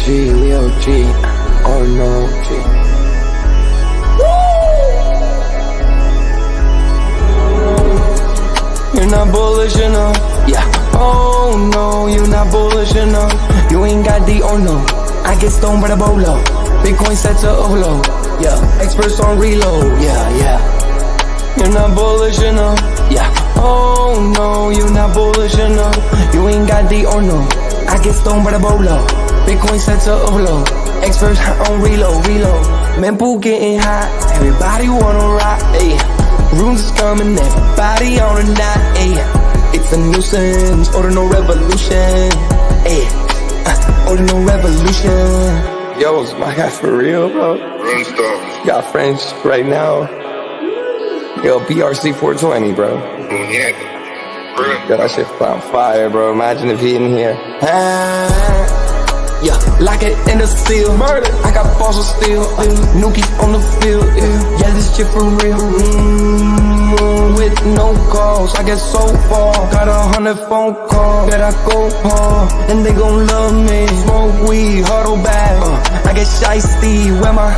we OG, oh no, G. You're not bullish enough, yeah. Oh no, you're not bullish enough. You ain't got the oh no. I get stoned by the bolo. Bitcoin set to overload, yeah. Experts on reload, yeah. You're not bullish enough, yeah. Oh no, you're not bullish enough. You ain't got the oh no. I get stoned by the bolo. Bitcoin set to overload. Experts on reload. Mempool getting hot. Everybody wanna rock, ayy. Rooms is coming, everybody on a knot, ayy. It's a nuisance, Ordinal Revolution, ayy. Ordinal Revolution. Yo, is my guy for real, bro? Run stuff. Got French right now. Yo, BRC 420, bro. Yeah. Yo, that shit on fire, bro. Imagine if he in here. Yeah, lock it in the seal. Murder. I got balls of steel. Nookies on the field. Yeah, this shit for real. With no calls, I get so far. Got 100 phone calls that I go hard, and they gon' love me. Smoke weed, huddle back. I get shiesty. Where my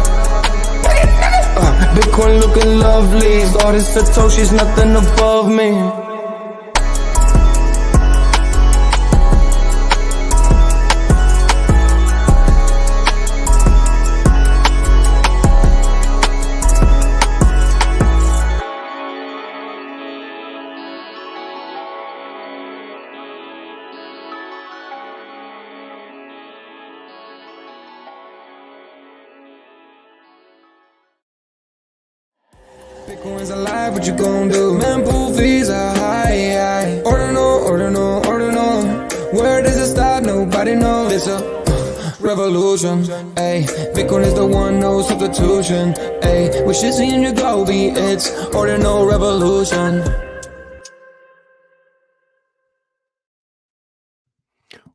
Bitcoin looking lovely. Started Satoshi's nothing above me. Bitcoin's alive, what you gon' do? Mempool fees are high. Ordinal. Where does it stop? Nobody knows. It's a revolution, ayy. Bitcoin is the one, no substitution, ayy. With Shizzy and Yagobi, it's Ordinal Revolution.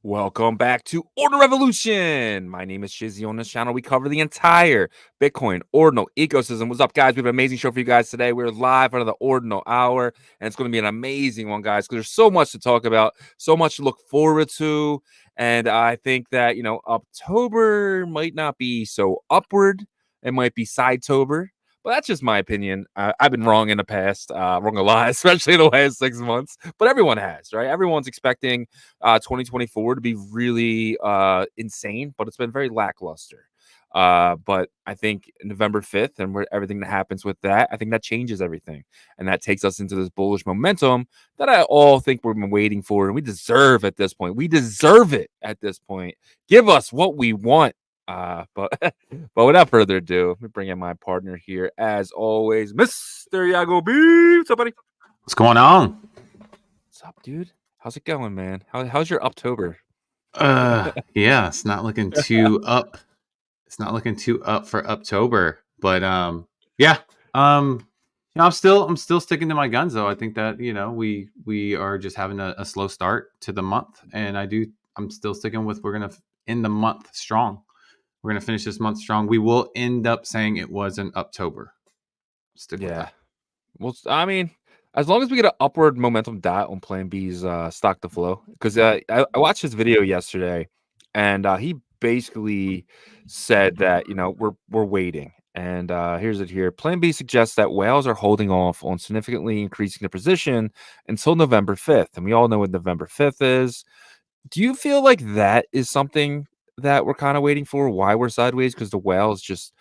Welcome back to Ordinal Revolution. My name is Shizzy. On this channel, we cover the entire Bitcoin Ordinal ecosystem. What's up, guys? We have an amazing show for you guys today. We're live under the Ordinal Hour, and it's going to be an amazing one, guys, because there's so much to talk about, so much to look forward to, and I think that, you know, October might not be so upward. It might be Sidetober. But that's just my opinion. I've been wrong in the past, wrong a lot, especially in the last 6 months. But everyone has, right? Everyone's expecting 2024 to be really insane, but it's been very lackluster. But I think November 5th and everything that happens with that, I think that changes everything. And that takes us into this bullish momentum that I all think we've been waiting for. And we deserve at this point. We deserve it at this point. Give us what we want. But without further ado, let me bring in my partner here, as always, Mr. Yagobi. What's up, buddy? What's going on? What's up, dude? How's it going, man? How's your October? Yeah, it's not looking too up. It's not looking too up for October, but yeah. You know, I'm still sticking to my guns though. I think that, you know, we are just having a slow start to the month, and I'm still sticking with we're gonna end the month strong. We're going to finish this month strong. We will end up saying it was in October. Stick with that. Well, I mean, as long as we get an upward momentum dot on Plan B's stock to flow, because I watched his video yesterday, and he basically said that, you know, we're waiting. And here's it here. Plan B suggests that whales are holding off on significantly increasing their position until November 5th. And we all know what November 5th is. Do you feel like that is something that we're kind of waiting for, why we're sideways? Because the whales just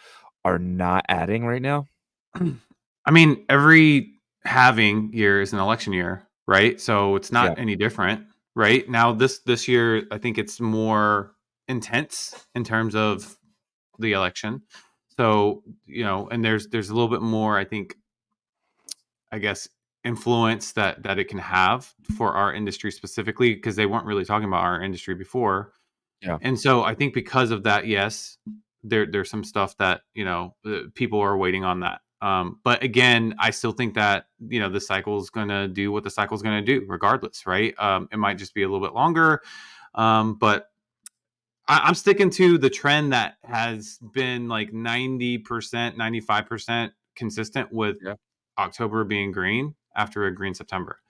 are not adding right now. I mean, every halving year is an election year, right? So it's not any different, right? Now this year, I think it's more intense in terms of the election. So, you know, and there's a little bit more, I think, I guess, influence that it can have for our industry specifically, because they weren't really talking about our industry before. Yeah. And so I think because of that, yes, there's some stuff that, you know, people are waiting on that. But again, I still think that, you know, the cycle is going to do what the cycle is going to do regardless, right? It might just be a little bit longer. But I'm sticking to the trend that has been like 90%, 95% consistent with October being green after a green September,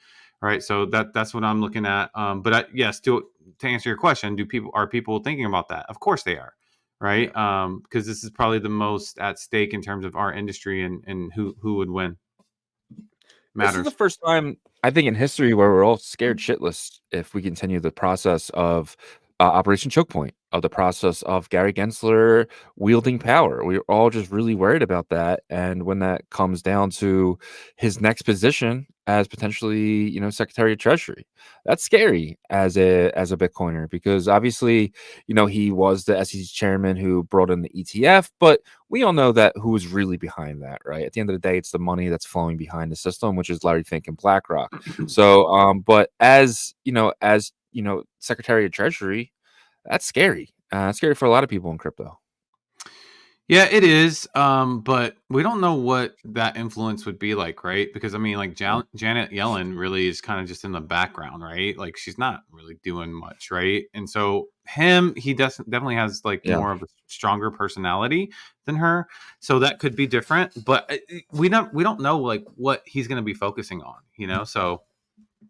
right? So that's what I'm looking at. But yes, to answer your question, are people thinking about that? Of course they are, right? Yeah. Because this is probably the most at stake in terms of our industry and who would win This is the matters. first time I think in history where we're all scared shitless if we continue the process of Operation Choke Point, of the process of Gary Gensler wielding power. We're all just really worried about that. And when that comes down to his next position as potentially, Secretary of Treasury, that's scary as a Bitcoiner, because obviously, he was the SEC chairman who brought in the ETF, but we all know that who is really behind that, right? At the end of the day, it's the money that's flowing behind the system, which is Larry Fink and BlackRock. So, but as Secretary of Treasury, that's scary. It's scary for a lot of people in crypto. Yeah, it is. But we don't know what that influence would be like, right? Because I mean, like Janet Yellen really is kind of just in the background, right? Like she's not really doing much, right? And so he definitely has like Yeah. more of a stronger personality than her, so that could be different. But we don't know like what he's going to be focusing on, So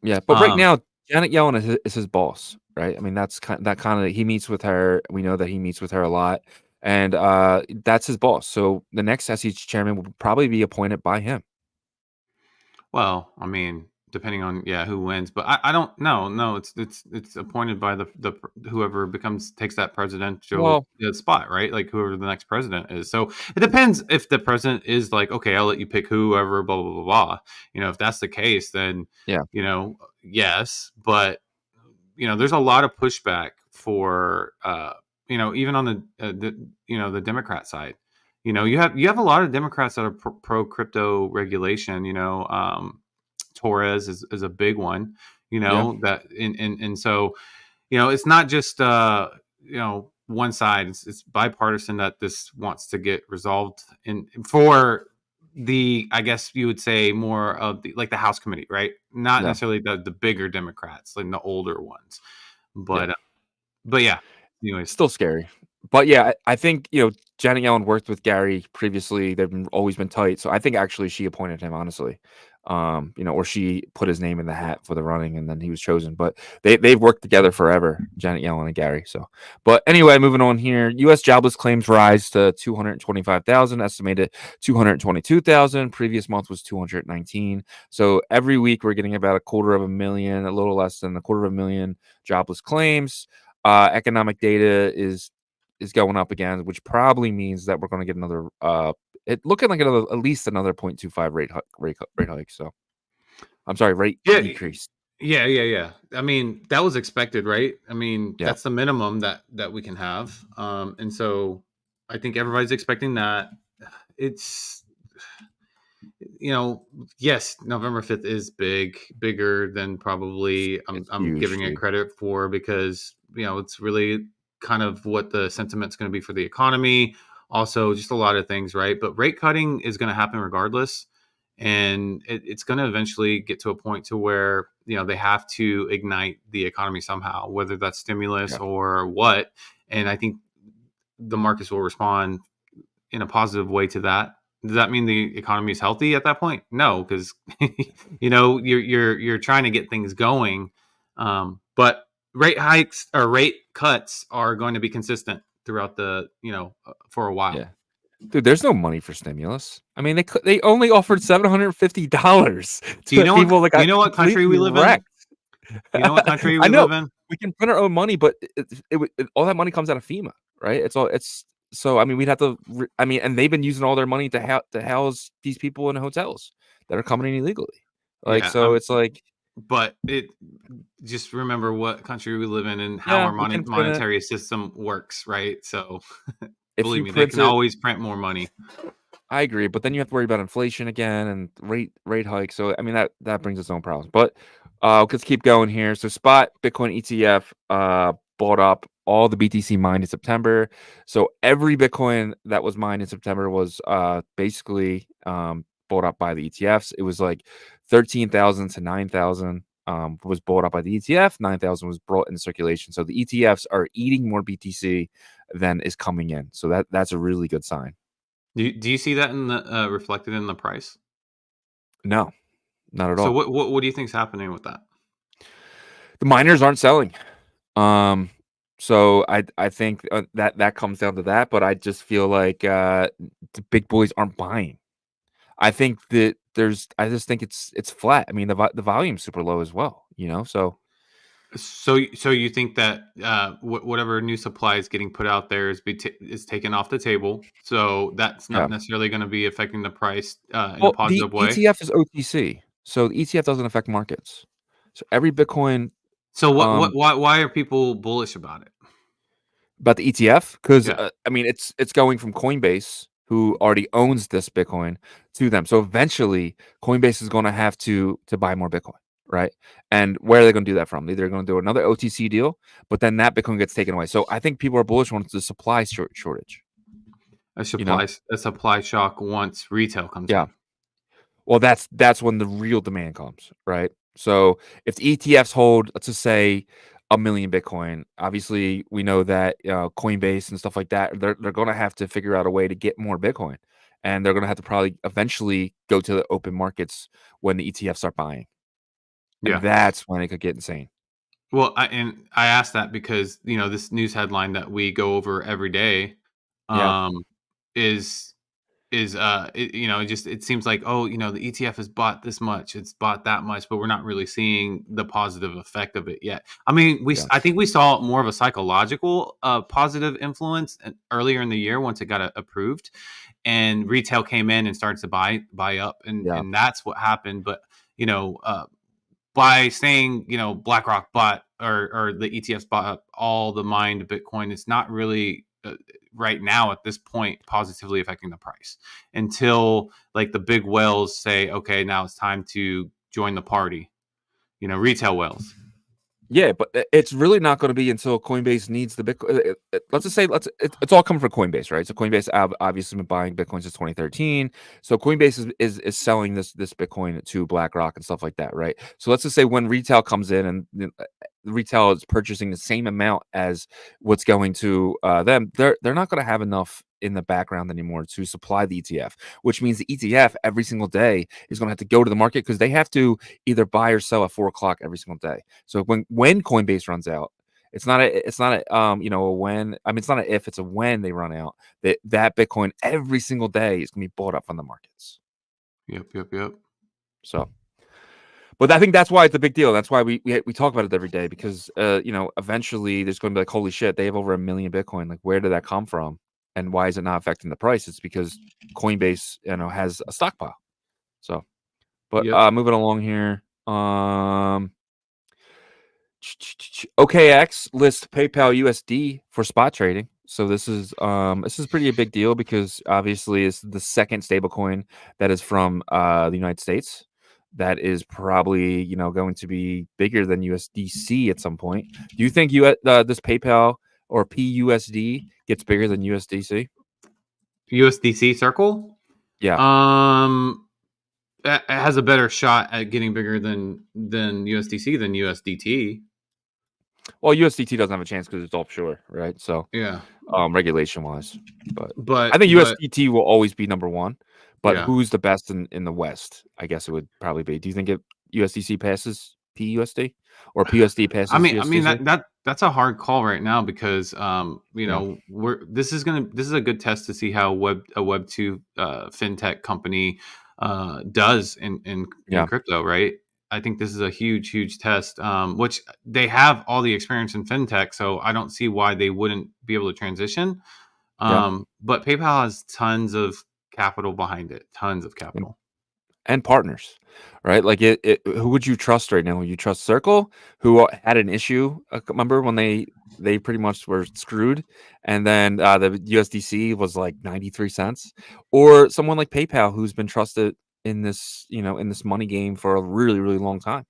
Yeah, but right now, Janet Yellen is his boss, right? I mean, that's kind of he meets with her. We know that he meets with her a lot, and that's his boss. So the next SEC chairman will probably be appointed by him. Well, I mean, depending on who wins, but I don't know. No, it's appointed by the whoever takes that presidential Well, spot, right? Like whoever the next president is. So it depends if the president is like, okay, I'll let you pick whoever, blah blah blah blah. If that's the case, then yeah, yes, but there's a lot of pushback for even on the Democrat side. You have a lot of Democrats that are pro crypto regulation. Torres is a big one. yeah, That and so it's not just one side. It's bipartisan that this wants to get resolved in for the, I guess you would say, more of the like the House committee, right? Not yeah, necessarily the bigger Democrats, like the older ones, yeah. but but yeah. Anyways, Still scary. But yeah, I think, Janet Yellen worked with Gary previously. They've always been tight. So I think actually she appointed him, honestly. Or she put his name in the hat for the running and then he was chosen. But they've worked together forever, Janet Yellen and Gary. So, but anyway, moving on here. US jobless claims rise to 225,000, estimated 222,000. Previous month was 219. So every week we're getting about 250,000, a little less than 250,000 jobless claims. Economic data is going up again, which probably means that we're going to get another looking like at least another 0.25 rate hike. So I'm sorry, rate decrease. Yeah. I mean, that was expected, right? I mean, Yeah, that's the minimum that we can have. And so I think everybody's expecting that. It's yes, November 5th is bigger than probably it's I'm huge, giving it dude. credit for, because it's really kind of what the sentiment's going to be for the economy. Also, just a lot of things, right? But rate cutting is going to happen regardless, and it's going to eventually get to a point to where they have to ignite the economy somehow, whether that's stimulus Yeah, or what. And I think the markets will respond in a positive way to that. Does that mean the economy is healthy at that point? No, because you're trying to get things going, but rate hikes or rate cuts are going to be consistent throughout for a while. yeah. Dude, there's no money for stimulus. I mean, they only offered $750 Do you to know people that got what country completely we live in? wrecked. Do you know what country I we know live in? we can print our own money, but all that money comes out of FEMA, right? It's so I mean we'd have to. I mean, and they've been using all their money to house these people in hotels that are coming in illegally. Like, Yeah, so it's like, but just remember what country we live in and how yeah, our we can print it monetary system works, right? So if believe you me, they print can it. always print more money. I agree, but then you have to worry about inflation again and rate hikes. So I mean that brings its own problems. But let's keep going here. So Spot Bitcoin ETF bought up all the BTC mined in September. So every Bitcoin that was mined in September was basically bought up by the ETFs. It was like 13,000 to 9,000 was bought up by the ETF. 9,000 was brought into circulation. So the ETFs are eating more BTC than is coming in. So that's a really good sign. Do you see that in the reflected in the price? No. not at So all. what do you think's happening with that? The miners aren't selling. So I think that comes down to that, but I just feel like the big boys aren't buying. I think that I just think it's flat. I mean, the volume's super low as well, so So you think that whatever new supply is getting put out there is taken off the table? So that's not yeah. necessarily going to be affecting the price in a Well, the positive way. ETF is OTC, so the ETF doesn't affect markets. So every Bitcoin So um why are people bullish about it? about the ETF because Yeah, I mean it's going from Coinbase, who already owns this Bitcoin, to them. So eventually, Coinbase is going to have to buy more Bitcoin, right? And where are they going to do that from? Either they're going to do another OTC deal, but then that Bitcoin gets taken away. So I think people are bullish once the supply shortage. You know, a supply shock once retail comes yeah. in. Well, that's when the real demand comes, right? So if the ETFs hold, let's just say, 1,000,000 Bitcoin, obviously we know that Coinbase and stuff like that, they're going to have to figure out a way to get more Bitcoin, and they're going to have to probably eventually go to the open markets when the ETFs start buying, and Yeah. that's when it could get insane. Well, I asked that because this news headline that we go over every day, Yeah, um, is it seems like, oh, the ETF has bought this much, it's bought that much, but we're not really seeing the positive effect of it yet. I mean, yeah, I think we saw more of a psychological positive influence earlier in the year once it got approved, and retail came in and started to buy up, and yeah. and that's what happened. But you know. By saying BlackRock bought or the ETFs bought up all the mined Bitcoin, it's not really right now at this point positively affecting the price until like the big whales say, okay, now it's time to join the party. Retail whales. Yeah, but it's really not going to be until Coinbase needs the Bitcoin. Let's just say it's all coming from Coinbase, right? So Coinbase obviously been buying Bitcoin since 2013. So Coinbase is selling this Bitcoin to BlackRock and stuff like that, right? So let's just say when retail comes in and retail is purchasing the same amount as what's going to them, they're not going to have enough in the background anymore to supply the ETF, which means the ETF every single day is going to have to go to the market because they have to either buy or sell at 4 o'clock every single day. So when Coinbase runs out, it's not a when. I mean, it's not a if, it's a when they run out. That Bitcoin every single day is gonna be bought up from the markets. Yep. So, but I think that's why it's a big deal. That's why we talk about it every day because eventually there's going to be like, holy shit, they have over 1,000,000 Bitcoin. Like, where did that come from? And why is it not affecting the price? It's because Coinbase, has a stockpile. So, but Yep. moving along here. OKX lists PayPal USD for spot trading. So this is pretty a big deal because obviously it's the second stablecoin that is from the United States. That is probably going to be bigger than USDC at some point. Do you think this PayPal or PUSD gets bigger than USDC? USDC Circle. Yeah. It has a better shot at getting bigger than USDC than USDT. Well, USDT doesn't have a chance because it's offshore, right? So Yeah, regulation wise, but I but think USDT will always be number one. But yeah. who's the best in the West? I guess it would probably be. Do you think USDC passes PUSD or PUSD I passes mean, I mean USDC? that's a hard call right now because Yeah, this is a good test to see how a Web 2 fintech company does in yeah, crypto, right? I think this is a huge test, which they have all the experience in fintech, so I don't see why they wouldn't be able to transition. yeah. But PayPal has tons of capital behind it, tons of And, capital. and partners, right? Like who would you trust right now? Would you trust Circle, who had an issue? Remember when they pretty much were screwed, and then the USDC was like 93 cents, or someone like PayPal, who's been trusted in this money game for a really really long time.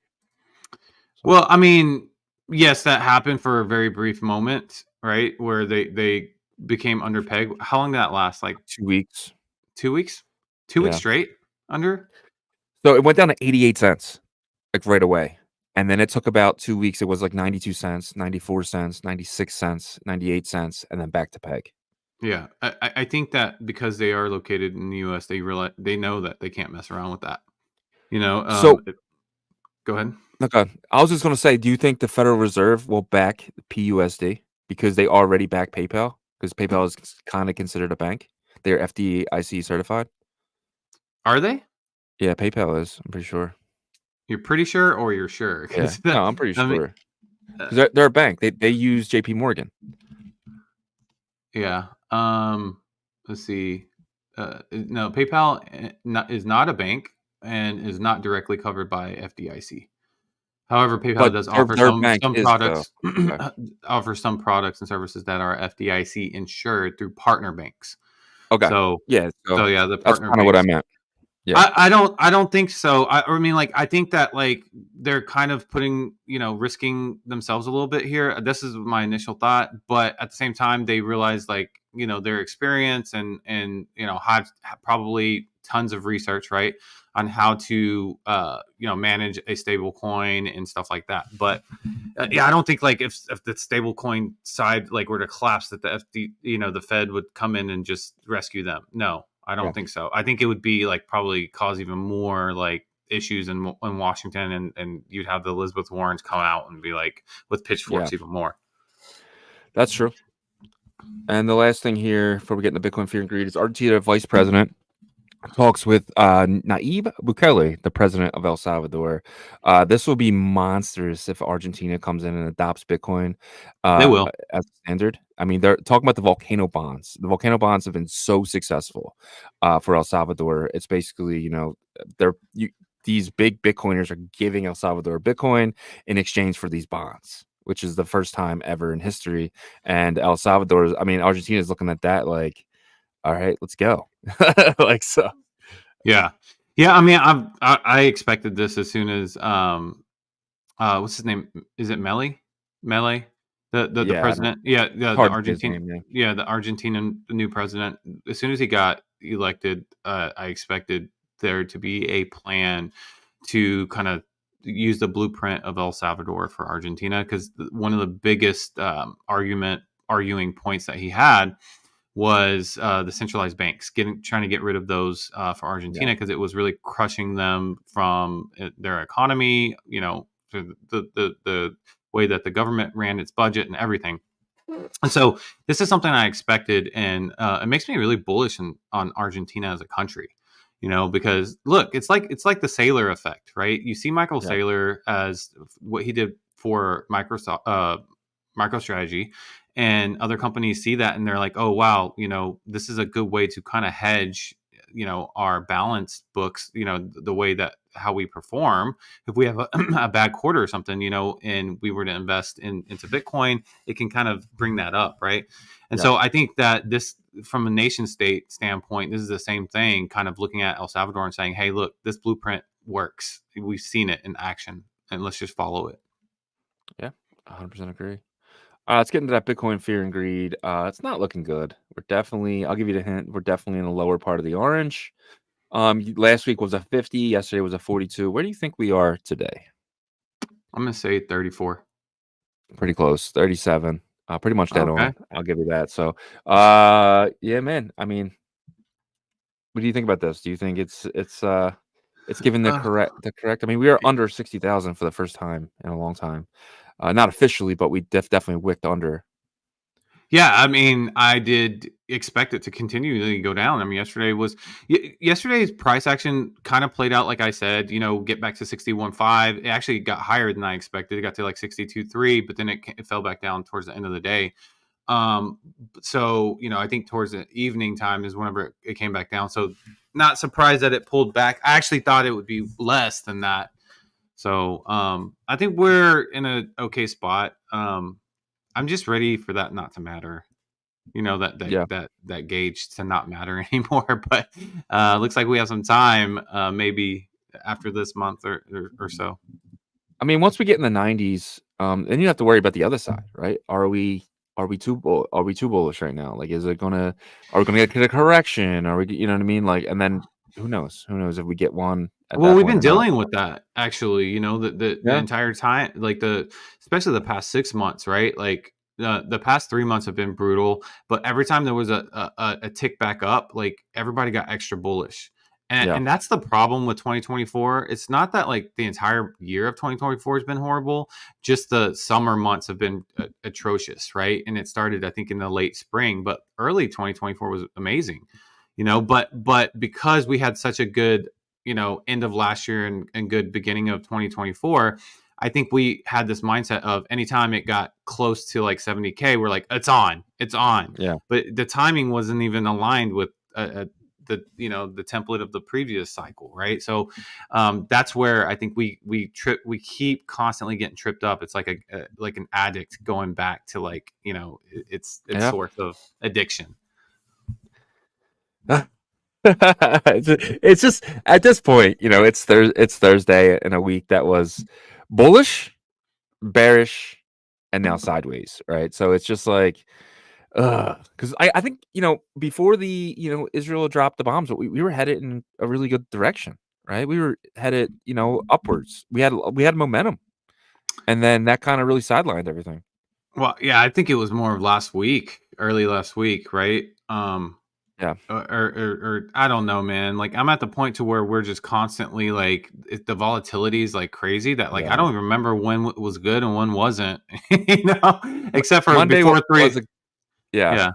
So Well, I mean, yes, that happened for a very brief moment, right? Where they became under peg. How long did that last? Like 2 weeks, 2 weeks? 2 weeks yeah. straight under? So it went down to 88 cents, like right away. And then it took about 2 weeks. It was like 92 cents, 94 cents, 96 cents, 98 cents, and then back to peg. Yeah, I think that because they are located in the U.S., they know that they can't mess around with that. So, go ahead. okay, I was just going to say, do you think the Federal Reserve will back PUSD because they already back PayPal? Because PayPal is kind of considered a bank. They're FDIC certified. Are they? Yeah, PayPal is. I'm pretty sure. You're pretty sure, or you're sure? Yeah, no, I'm pretty I mean, sure. Because they're a bank. They use JP Morgan. yeah. Let's see. No, PayPal is not a bank and is not directly covered by FDIC. However, PayPal But does offer their some bank is, though. products Okay. offer some products and services that are FDIC insured through partner banks. Okay. So Yeah, so yeah, the that's partner kinda what I banks. meant. Yeah. I don't think so. I mean, like, I think that, like, they're kind of putting, risking themselves a little bit here. This is my initial thought, but at the same time, they realize, like, their experience and have probably tons of research, right, on how to manage a stable coin and stuff like that. But yeah, I don't think, like, if the stable coin side, like, were to collapse, that the Fed would come in and just rescue them. No, I Yeah. don't think so. I think it would be, like, probably cause even more, like, issues in Washington, and you'd have the Elizabeth Warrens come out and be like with pitchforks even more. That's true. And the last thing here before we get into Bitcoin fear and greed is Argentina vice president talks with Nayib Bukele, the president of El Salvador. This will be monstrous if Argentina comes in and adopts Bitcoin They will. as a standard. I mean, they're talking about the volcano bonds. The volcano bonds have been so successful for El Salvador. It's basically, these big Bitcoiners are giving El Salvador Bitcoin in exchange for these bonds, which is the first time ever in history. And Argentina is looking at that like, all right, let's go. Like, so. Yeah. I mean, I expected this as soon as what's his name? Is it Mele? The president? Yeah, the Hard to say his Argentine. name, Yeah, the Argentinian new president. As soon as he got elected, I expected there to be a plan to kind of use the blueprint of El Salvador for Argentina, because one of the biggest arguing points that he had was the centralized banks, trying to get rid of those for Argentina, because it was really crushing them from their economy, the way that the government ran its budget and everything. And so this is something I expected, and it makes me really bullish on Argentina as a country, because look, it's like the Saylor effect, right? You see Michael Saylor as what he did for Microsoft, MicroStrategy, and other companies see that and they're like, oh wow, this is a good way to kind of hedge, our balance books, the way that how we perform. If we have a bad quarter or something, and we were to invest into Bitcoin, it can kind of bring that up, right? And so I think that this, from a nation state standpoint, this is the same thing, kind of looking at El Salvador and saying, hey, look, this blueprint works. We've seen it in action, and let's just follow it. Yeah, 100% agree. Let's get into that Bitcoin fear and greed. It's not looking good. I'll give you the hint. We're definitely in the lower part of the orange. Last week was a 50. Yesterday was a 42. Where do you think we are today? I'm going to say 34. Pretty close. 37. Pretty much dead on. I'll give you that. So, yeah, man. I mean, what do you think about this? Do you think it's given the correct? I mean, we are under 60,000 for the first time in a long time. Not officially, but we definitely wicked under. Yeah, I mean, I did expect it to continue to go down. I mean, yesterday's price action kind of played out like I said, get back to 61.5. It actually got higher than I expected. It got to like 62.3, but then it fell back down towards the end of the day. So, I think towards the evening time is whenever it came back down. So not surprised that it pulled back. I actually thought it would be less than that. So I think we're in a okay spot. I'm just ready for that not to matter. That gauge to not matter anymore. But looks like we have some time, maybe after this month or so. I mean, once we get in the 90s, then you have to worry about the other side, right? Are we too bullish right now? Like, are we gonna get a correction? Are we, you know what I mean? Like, and then who knows if we get one. Well, we've been dealing with that actually, the entire time, like especially the past 6 months, right? Like the past 3 months have been brutal, but every time there was a tick back up, like everybody got extra bullish. And that's the problem with 2024. It's not that like the entire year of 2024 has been horrible. Just the summer months have been atrocious, right? And it started, I think, in the late spring, but early 2024 was amazing, but because we had such a good, end of last year and good beginning of 2024, I think we had this mindset of anytime it got close to like 70K, we're like, it's on. Yeah. But the timing wasn't even aligned with the template of the previous cycle, right? So that's where I think we keep constantly getting tripped up. It's like like an addict going back to like its source of addiction. It's just at this point, it's Thursday in a week that was bullish, bearish, and now sideways, right? So it's just like, because I think before the Israel dropped the bombs, we were headed in a really good direction, right? We were headed upwards. We had momentum, and then that kind of really sidelined everything. Well, yeah, I think it was more of early last week, right? Yeah. Or I don't know, man. Like I'm at the point to where we're just constantly like the volatility is like crazy that like I don't even remember when was good and when wasn't, except for Monday before three. Yeah.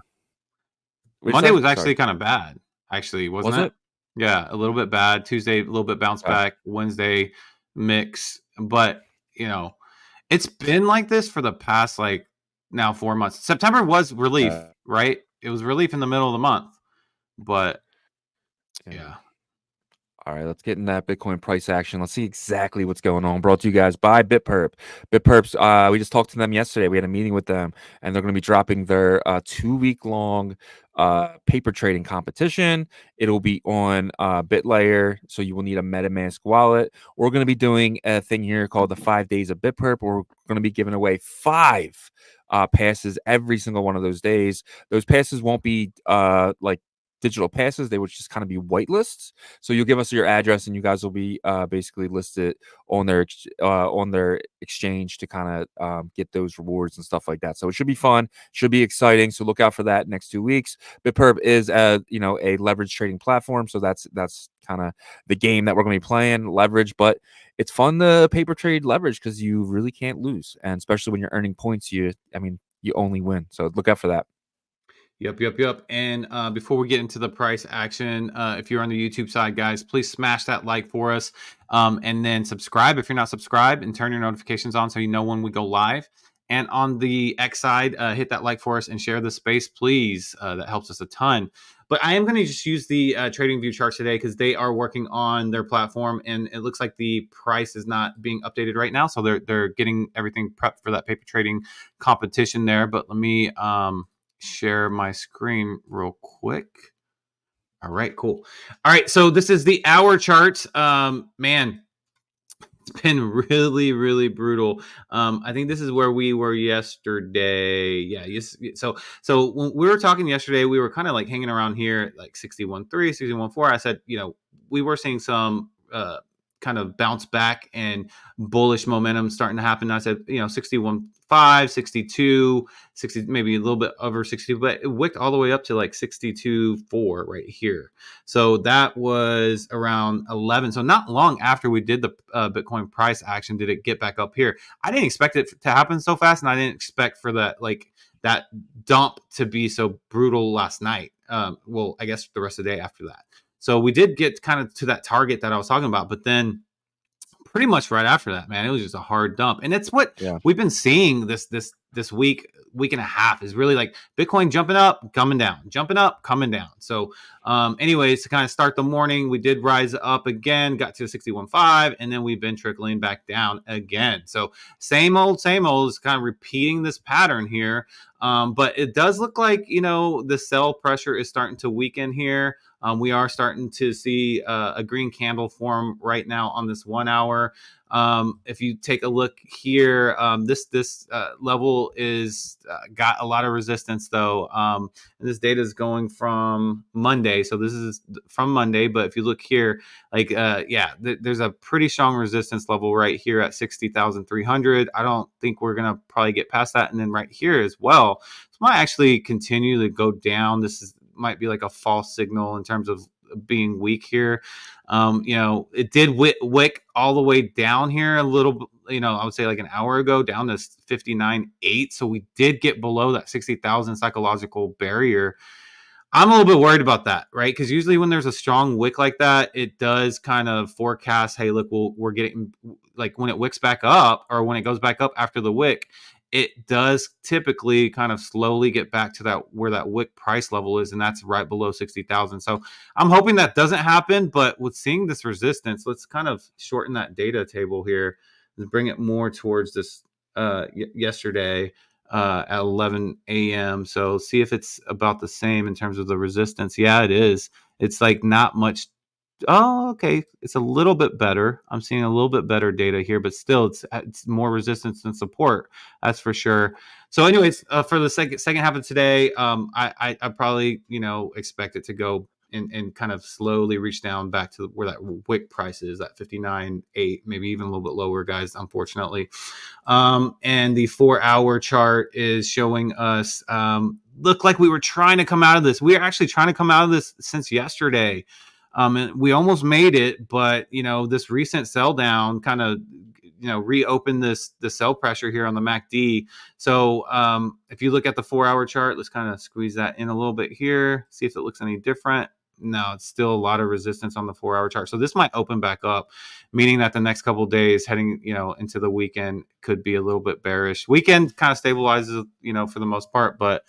Monday was actually kind of bad, actually, wasn't it? Yeah, a little bit bad. Tuesday, a little bit bounce back. Wednesday, mix. But, it's been like this for the past, like, now 4 months. September was relief, right? It was relief in the middle of the month. But, yeah. All right, let's get in that Bitcoin price action. Let's see exactly what's going on. Brought to you guys by BitPerp. BitPerps, we just talked to them yesterday. We had a meeting with them, and they're going to be dropping their 2-week-long paper trading competition. It'll be on BitLayer, so you will need a MetaMask wallet. We're going to be doing a thing here called the 5 days of BitPerp. We're going to be giving away 5 passes every single one of those days. Those passes won't be like digital passes. They would just kind of be whitelists. So you'll give us your address, and you guys will be basically listed on their exchange to kind of get those rewards and stuff like that. So it should be fun, should be exciting. So look out for that next 2 weeks. BitPerp is a leverage trading platform, so that's kind of the game that we're going to be playing, leverage. But it's fun to paper trade leverage because you really can't lose, and especially when you're earning points, you only win. So look out for that. Yep. And before we get into the price action, if you're on the YouTube side, guys, please smash that like for us. And then subscribe if you're not subscribed, and turn your notifications on so you know when we go live. And on the X side, hit that like for us and share the space, please. That helps us a ton. But I am going to just use the TradingView charts today because they are working on their platform, and it looks like the price is not being updated right now. So they're getting everything prepped for that paper trading competition there. But let me share my screen real quick. All right, cool. All right, so this is the hour chart. Man, it's been really, really brutal. I think this is where we were yesterday. Yeah, yes. So when we were talking yesterday, we were kind of like hanging around here, like 61.3, 61.4. I said, we were seeing some kind of bounce back and bullish momentum starting to happen. I said, 61.5, 62, 60, maybe a little bit over 60, but it wicked all the way up to like 62.4 right here. So that was around 11. So not long after we did the Bitcoin price action, did it get back up here. I didn't expect it to happen so fast, and I didn't expect for that dump to be so brutal last night. Well, I guess the rest of the day after that. So we did get kind of to that target that I was talking about, but then pretty much right after that, man, it was just a hard dump. And it's what we've been seeing this week and a half is really like Bitcoin jumping up, coming down, jumping up, coming down. So anyways, to kind of start the morning, we did rise up again, got to 61.5, and then we've been trickling back down again. So same old is kind of repeating this pattern here. But it does look like, the sell pressure is starting to weaken here. We are starting to see a green candle form right now on this 1 hour. If you take a look here, this level is got a lot of resistance though. And this data is going from Monday, so this is from Monday. But if you look here, there's a pretty strong resistance level right here at 60,300. I don't think we're gonna probably get past that, and then right here as well. So might actually continue to go down. This might be like a false signal in terms of being weak here. It did wick all the way down here a little, I would say like an hour ago, down to 59.8. So we did get below that 60,000 psychological barrier. I'm a little bit worried about that, right? Because usually when there's a strong wick like that, it does kind of forecast, hey, look, we're getting, like when it wicks back up, or when it goes back up after the wick, it does typically kind of slowly get back to that where that wick price level is, and that's right below 60,000. So I'm hoping that doesn't happen, but with seeing this resistance, let's kind of shorten that data table here and bring it more towards this yesterday. At 11 a.m. So see if it's about the same in terms of the resistance. Yeah, it is. It's like not much. Oh, okay. It's a little bit better. I'm seeing a little bit better data here, but still it's more resistance than support. That's for sure. So anyways, for the second half of today, I probably, expect it to go and kind of slowly reach down back to where that wick price is at 59.8, maybe even a little bit lower, guys, unfortunately. And the 4-hour chart is showing us look like we were trying to come out of this. We are actually trying to come out of this since yesterday. And we almost made it, but this recent sell down kind of reopened the sell pressure here on the MACD. So if you look at the 4-hour chart, let's kind of squeeze that in a little bit here, see if it looks any different. No, it's still a lot of resistance on the 4-hour chart. So this might open back up, meaning that the next couple of days heading, into the weekend could be a little bit bearish. Weekend kind of stabilizes, for the most part, but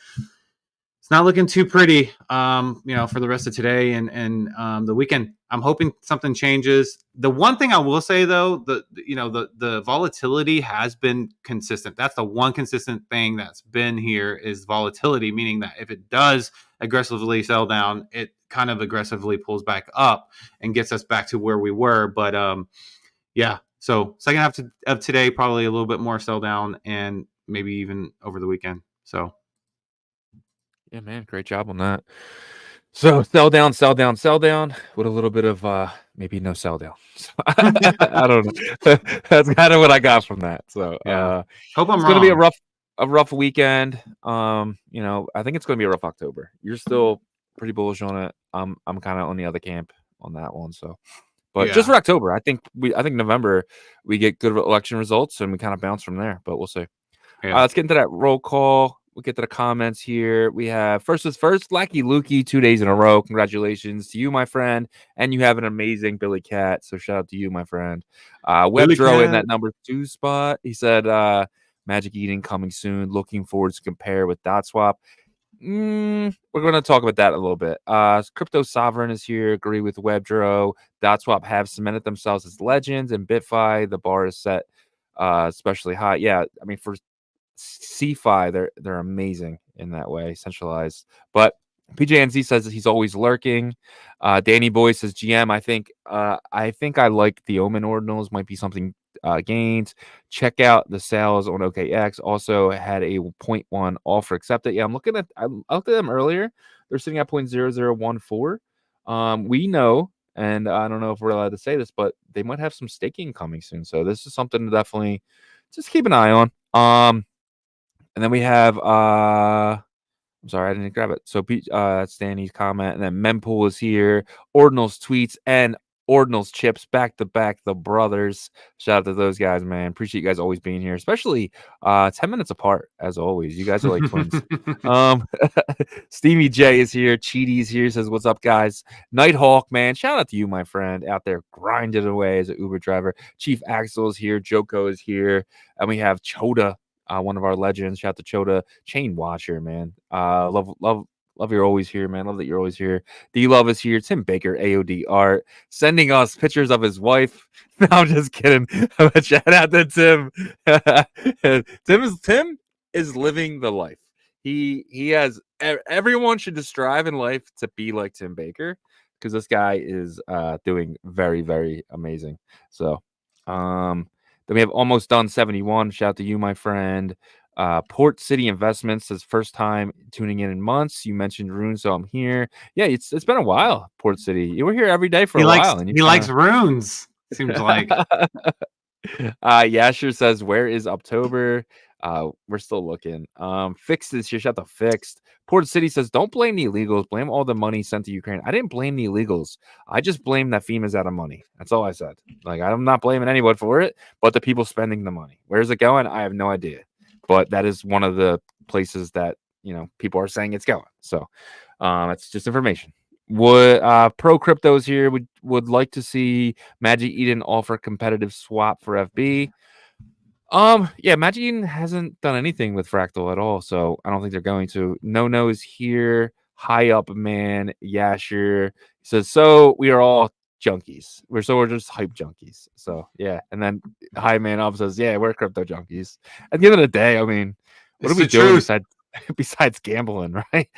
it's not looking too pretty, for the rest of today and the weekend. I'm hoping something changes. The one thing I will say though, the volatility has been consistent. That's the one consistent thing that's been here is volatility, meaning that if it does aggressively sell down, it kind of aggressively pulls back up and gets us back to where we were. But yeah, so second half of today, probably a little bit more sell down and maybe even over the weekend. So. Yeah, man, great job on that. So sell down with a little bit of maybe no sell down. So, I don't know. That's kind of what I got from that. So yeah, hope I'm it's wrong. Gonna be a rough weekend. I think it's gonna be a rough October. You're still pretty bullish on it. I'm kind of on the other camp on that one. So, but just for October, I think November we get good election results and we kind of bounce from there. But we'll see. Yeah. Let's get into that roll call. We'll get to the comments here. We have first, Lackey Lukey, 2 days in a row. Congratulations to you, my friend. And you have an amazing Billy Cat. So shout out to you, my friend. Webdro in that number 2 spot. He said, Magic Eden coming soon. Looking forward to compare with Dot Swap. We're going to talk about that a little bit. Crypto Sovereign is here. Agree with Webdro. Dot Swap have cemented themselves as legends, and BitFi, the bar is set especially high. Yeah, I mean, for CFI, they're amazing in that way, centralized. But PJNZ says that he's always lurking. Danny Boy says GM. I think I like the Omen ordinals. Might be something gained. Check out the sales on OKX. Also had a 0.1 offer accepted. Yeah, I looked at them earlier. They're sitting at 0.0014. We know, and I don't know if we're allowed to say this, but they might have some staking coming soon. So this is something to definitely just keep an eye on. And then we have I'm sorry, I didn't grab it. So that's Danny's comment. And then Mempool is here. Ordinals tweets and Ordinals chips back to back, the brothers. Shout out to those guys, man. Appreciate you guys always being here, especially 10 minutes apart, as always. You guys are like twins. Steamy J is here. Cheaty's here, says, what's up, guys? Nighthawk, man. Shout out to you, my friend, out there grinding away as an Uber driver. Chief Axel is here. Joko is here. And we have Choda. One of our legends. Shout out to Choda, Chain Watcher, man. Love you're always here, man. Love that you're always here. D Love is here. Tim Baker, AOD Art, sending us pictures of his wife. No, I'm just kidding. Shout out to Tim. Tim is living the life. He has. Everyone should just strive in life to be like Tim Baker, because this guy is doing very, very amazing. So, then we have Almost Done 71. Shout out to you, my friend. Port City Investments says first time tuning in months. You mentioned Rune, so I'm here. Yeah, it's been a while, Port City. You were here every day for a while. And he likes runes, seems like. Yasher says, where is October? We're still looking. Fixed is here. Shout out to Fixed. Port City says, don't blame the illegals. Blame all the money sent to Ukraine. I didn't blame the illegals. I just blame that FEMA's out of money. That's all I said. Like, I'm not blaming anyone for it, but the people spending the money. Where's it going? I have no idea. But that is one of the places that, people are saying it's going. So it's just information. Would pro cryptos here would like to see Magic Eden offer competitive swap for FB. Yeah, Magic Eden hasn't done anything with Fractal at all, so I don't think they're going to. No is here. High up man, Yasher. He says, so we are all junkies. We're just hype junkies. So yeah. And then High Man up says, yeah, we're crypto junkies. At the end of the day, I mean, what are we doing besides gambling, right?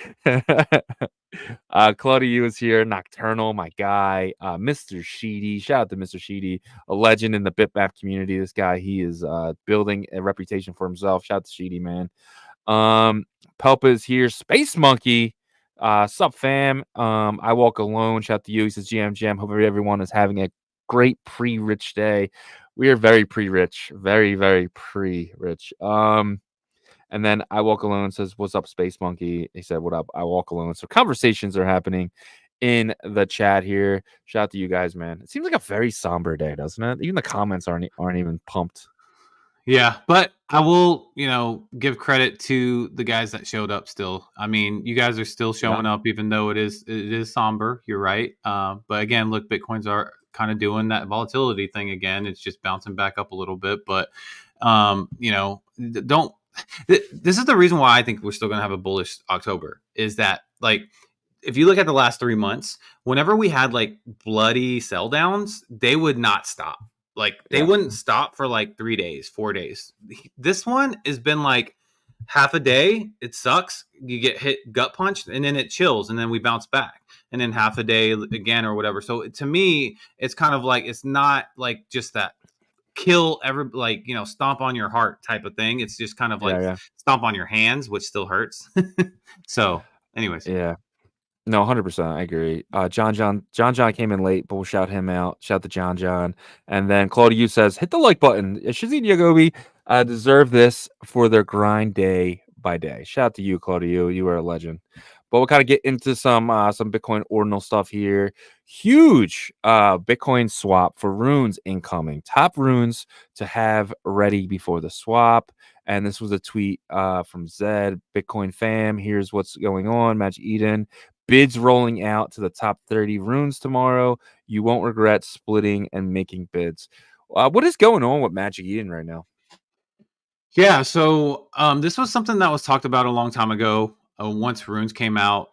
Claudia is here. Nocturnal, my guy. Mr. Sheedy. Shout out to Mr. Sheedy, a legend in the Bitmap community. This guy, he is building a reputation for himself. Shout out to Sheedy, man. Pelpa is here. Space Monkey. Sup, fam? I walk alone. Shout out to you. He says, GM. Hope everyone is having a great pre-rich day. We are very pre-rich. Very, very pre-rich. And then I Walk Alone says, what's up, Space Monkey? He said, what up? I Walk Alone. So conversations are happening in the chat here. Shout out to you guys, man. It seems like a very somber day, doesn't it? Even the comments aren't even pumped. Yeah, but I will, give credit to the guys that showed up still. I mean, you guys are still showing up, even though it is somber. You're right. But again, look, Bitcoins are kind of doing that volatility thing again. It's just bouncing back up a little bit. But, don't. This is the reason why I think we're still going to have a bullish October, is that, like, if you look at the last 3 months, whenever we had like bloody sell downs, they would not stop. Like, they wouldn't stop for like 3 days, 4 days. This one has been like half a day. It sucks. You get hit gut punched and then it chills and then we bounce back and then half a day again or whatever. So to me, it's kind of like, it's not like just that kill stomp on your heart type of thing. It's just kind of like stomp on your hands, which still hurts. So anyways, no, 100%. I agree. John came in late, but we'll shout him out. Shout to John. And then Claudia says, hit the like button. Shizzy and Yagobi deserve this for their grind day by day. Shout out to you, Claudia. You are a legend. But we'll kind of get into some Bitcoin ordinal stuff here. Huge Bitcoin swap for runes incoming. Top runes to have ready before the swap. And this was a tweet from Zed, Bitcoin fam. Here's what's going on. Magic Eden. Bids rolling out to the top 30 runes tomorrow. You won't regret splitting and making bids. What is going on with Magic Eden right now? Yeah, so this was something that was talked about a long time ago. Once runes came out,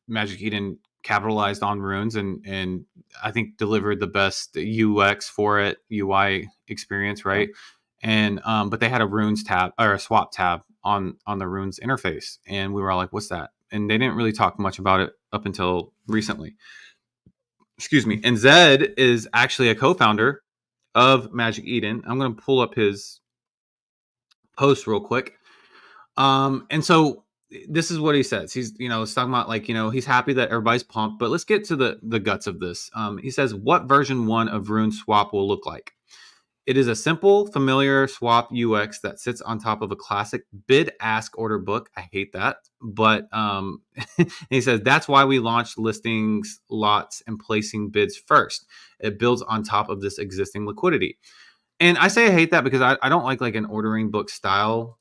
Magic Eden capitalized on runes and I think delivered the best UX for it, UI experience, right? And but they had a runes tab or a swap tab on the runes interface, and we were all like, "What's that?" And they didn't really talk much about it up until recently. Excuse me. And Zed is actually a co-founder of Magic Eden. I'm going to pull up his post real quick. And so this is what he says. He's, talking about like, he's happy that everybody's pumped, but let's get to the guts of this. He says, what version 1 of Rune Swap will look like? It is a simple, familiar swap UX that sits on top of a classic bid-ask order book. I hate that. But he says, that's why we launched listings, lots, and placing bids first. It builds on top of this existing liquidity. And I say I hate that because I don't like an ordering book style,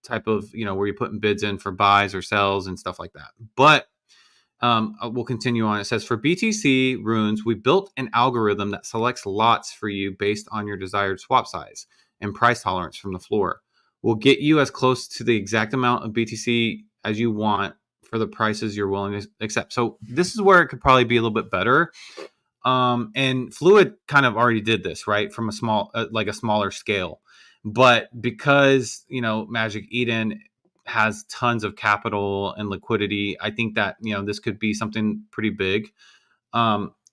type of, where you're putting bids in for buys or sells and stuff like that. But we'll continue on. It says, for BTC runes, we built an algorithm that selects lots for you based on your desired swap size and price tolerance from the floor. We'll get you as close to the exact amount of BTC as you want for the prices you're willing to accept. So this is where it could probably be a little bit better. And Fluid kind of already did this, right? From a smaller scale. But because, Magic Eden has tons of capital and liquidity, I think that, this could be something pretty big.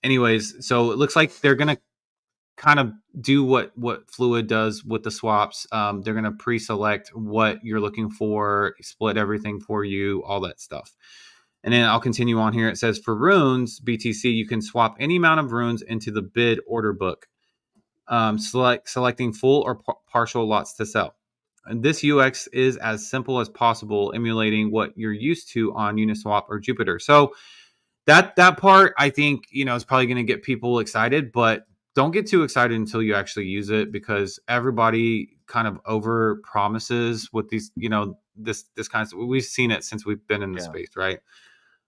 Anyways, so it looks like they're going to kind of do what Fluid does with the swaps. They're going to pre-select what you're looking for, split everything for you, all that stuff. And then I'll continue on here. It says, for runes, BTC, you can swap any amount of runes into the bid order book, selecting full or partial lots to sell. And this UX is as simple as possible, emulating what you're used to on Uniswap or Jupiter. So that part, I think, is probably going to get people excited, but don't get too excited until you actually use it, because everybody kind of over promises with these, this kind of, we've seen it since we've been in the space, right?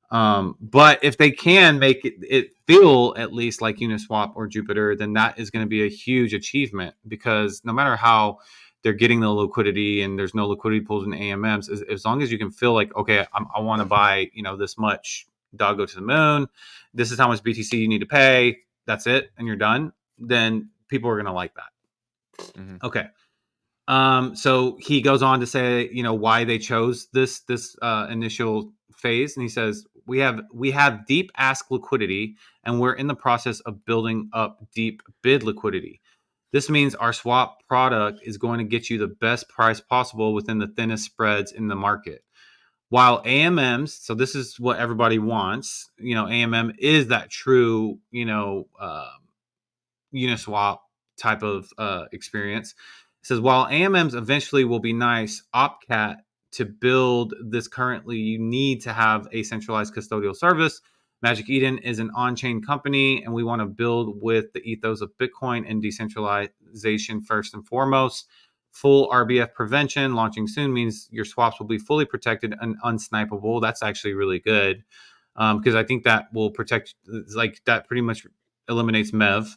But if they can make it feel at least like Uniswap or Jupiter, then that is going to be a huge achievement, because no matter how they're getting the liquidity and there's no liquidity pools in AMMs, as long as you can feel like, okay, I want to buy, this much dog go to the moon, this is how much BTC you need to pay, that's it, and you're done, then people are going to like that. Mm-hmm. Okay. So he goes on to say, why they chose this initial phase, and he says, we have deep ask liquidity, and we're in the process of building up deep bid liquidity. This means our swap product is going to get you the best price possible within the thinnest spreads in the market. While AMMs, so this is what everybody wants, AMM is that true, Uniswap type of experience. It says, while AMMs eventually will be nice, OpCat, to build this currently, you need to have a centralized custodial service. Magic Eden is an on-chain company, and we want to build with the ethos of Bitcoin and decentralization first and foremost. Full RBF prevention launching soon means your swaps will be fully protected and unsnipeable. That's actually really good, because I think that will protect, like, that pretty much eliminates MEV.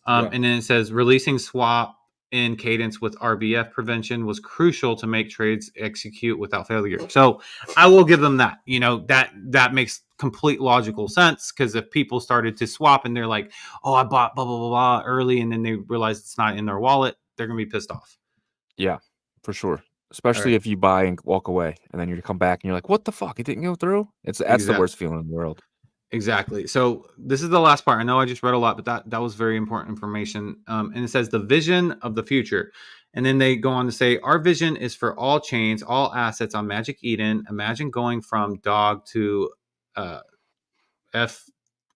And then it says releasing swap in cadence with RBF prevention was crucial to make trades execute without failure. So I will give them that. That makes complete logical sense, because if people started to swap and they're like, oh, I bought blah, blah, blah, blah early, and then they realize it's not in their wallet, they're going to be pissed off. Yeah, for sure. Especially if you buy and walk away, and then you come back and you're like, what the fuck? It didn't go through? That's the worst feeling in the world. Exactly. So this is the last part. I know I just read a lot, but that was very important information. And it says the vision of the future. And then they go on to say, our vision is for all chains, all assets on Magic Eden. Imagine going from dog to F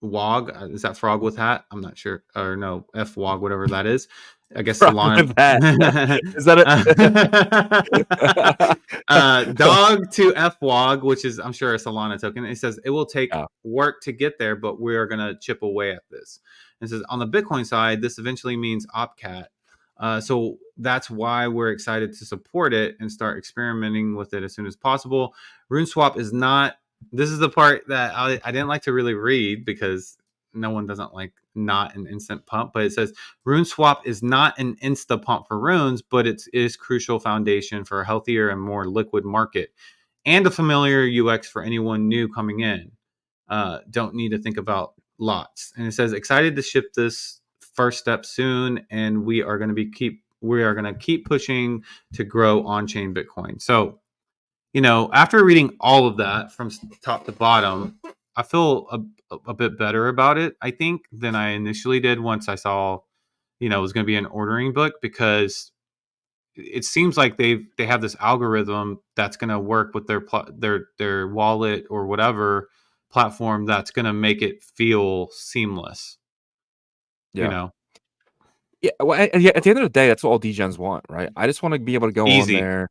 Wog. Is that frog with hat? I'm not sure. Or no, F Wog, whatever that is. I guess Solana. Is that it? Dog to F Wog, which is, I'm sure, a Solana token. It says it will take work to get there, but we are going to chip away at this. And it says on the Bitcoin side, this eventually means OpCat. So that's why we're excited to support it and start experimenting with it as soon as possible. RuneSwap is not. This is the part that I didn't like to really read, because no one doesn't like not an instant pump, but it says RuneSwap is not an insta pump for runes, but it is crucial foundation for a healthier and more liquid market and a familiar UX for anyone new coming in. Don't need to think about lots. And it says excited to ship this first step soon, and we are going to keep pushing to grow on-chain Bitcoin. So, after reading all of that from top to bottom, I feel a bit better about it, I think, than I initially did once I saw, it was going to be an ordering book, because it seems like they have this algorithm that's going to work with their wallet or whatever platform that's going to make it feel seamless. Yeah. Well, at the end of the day, that's what all degens want, right? I just want to be able to go on there.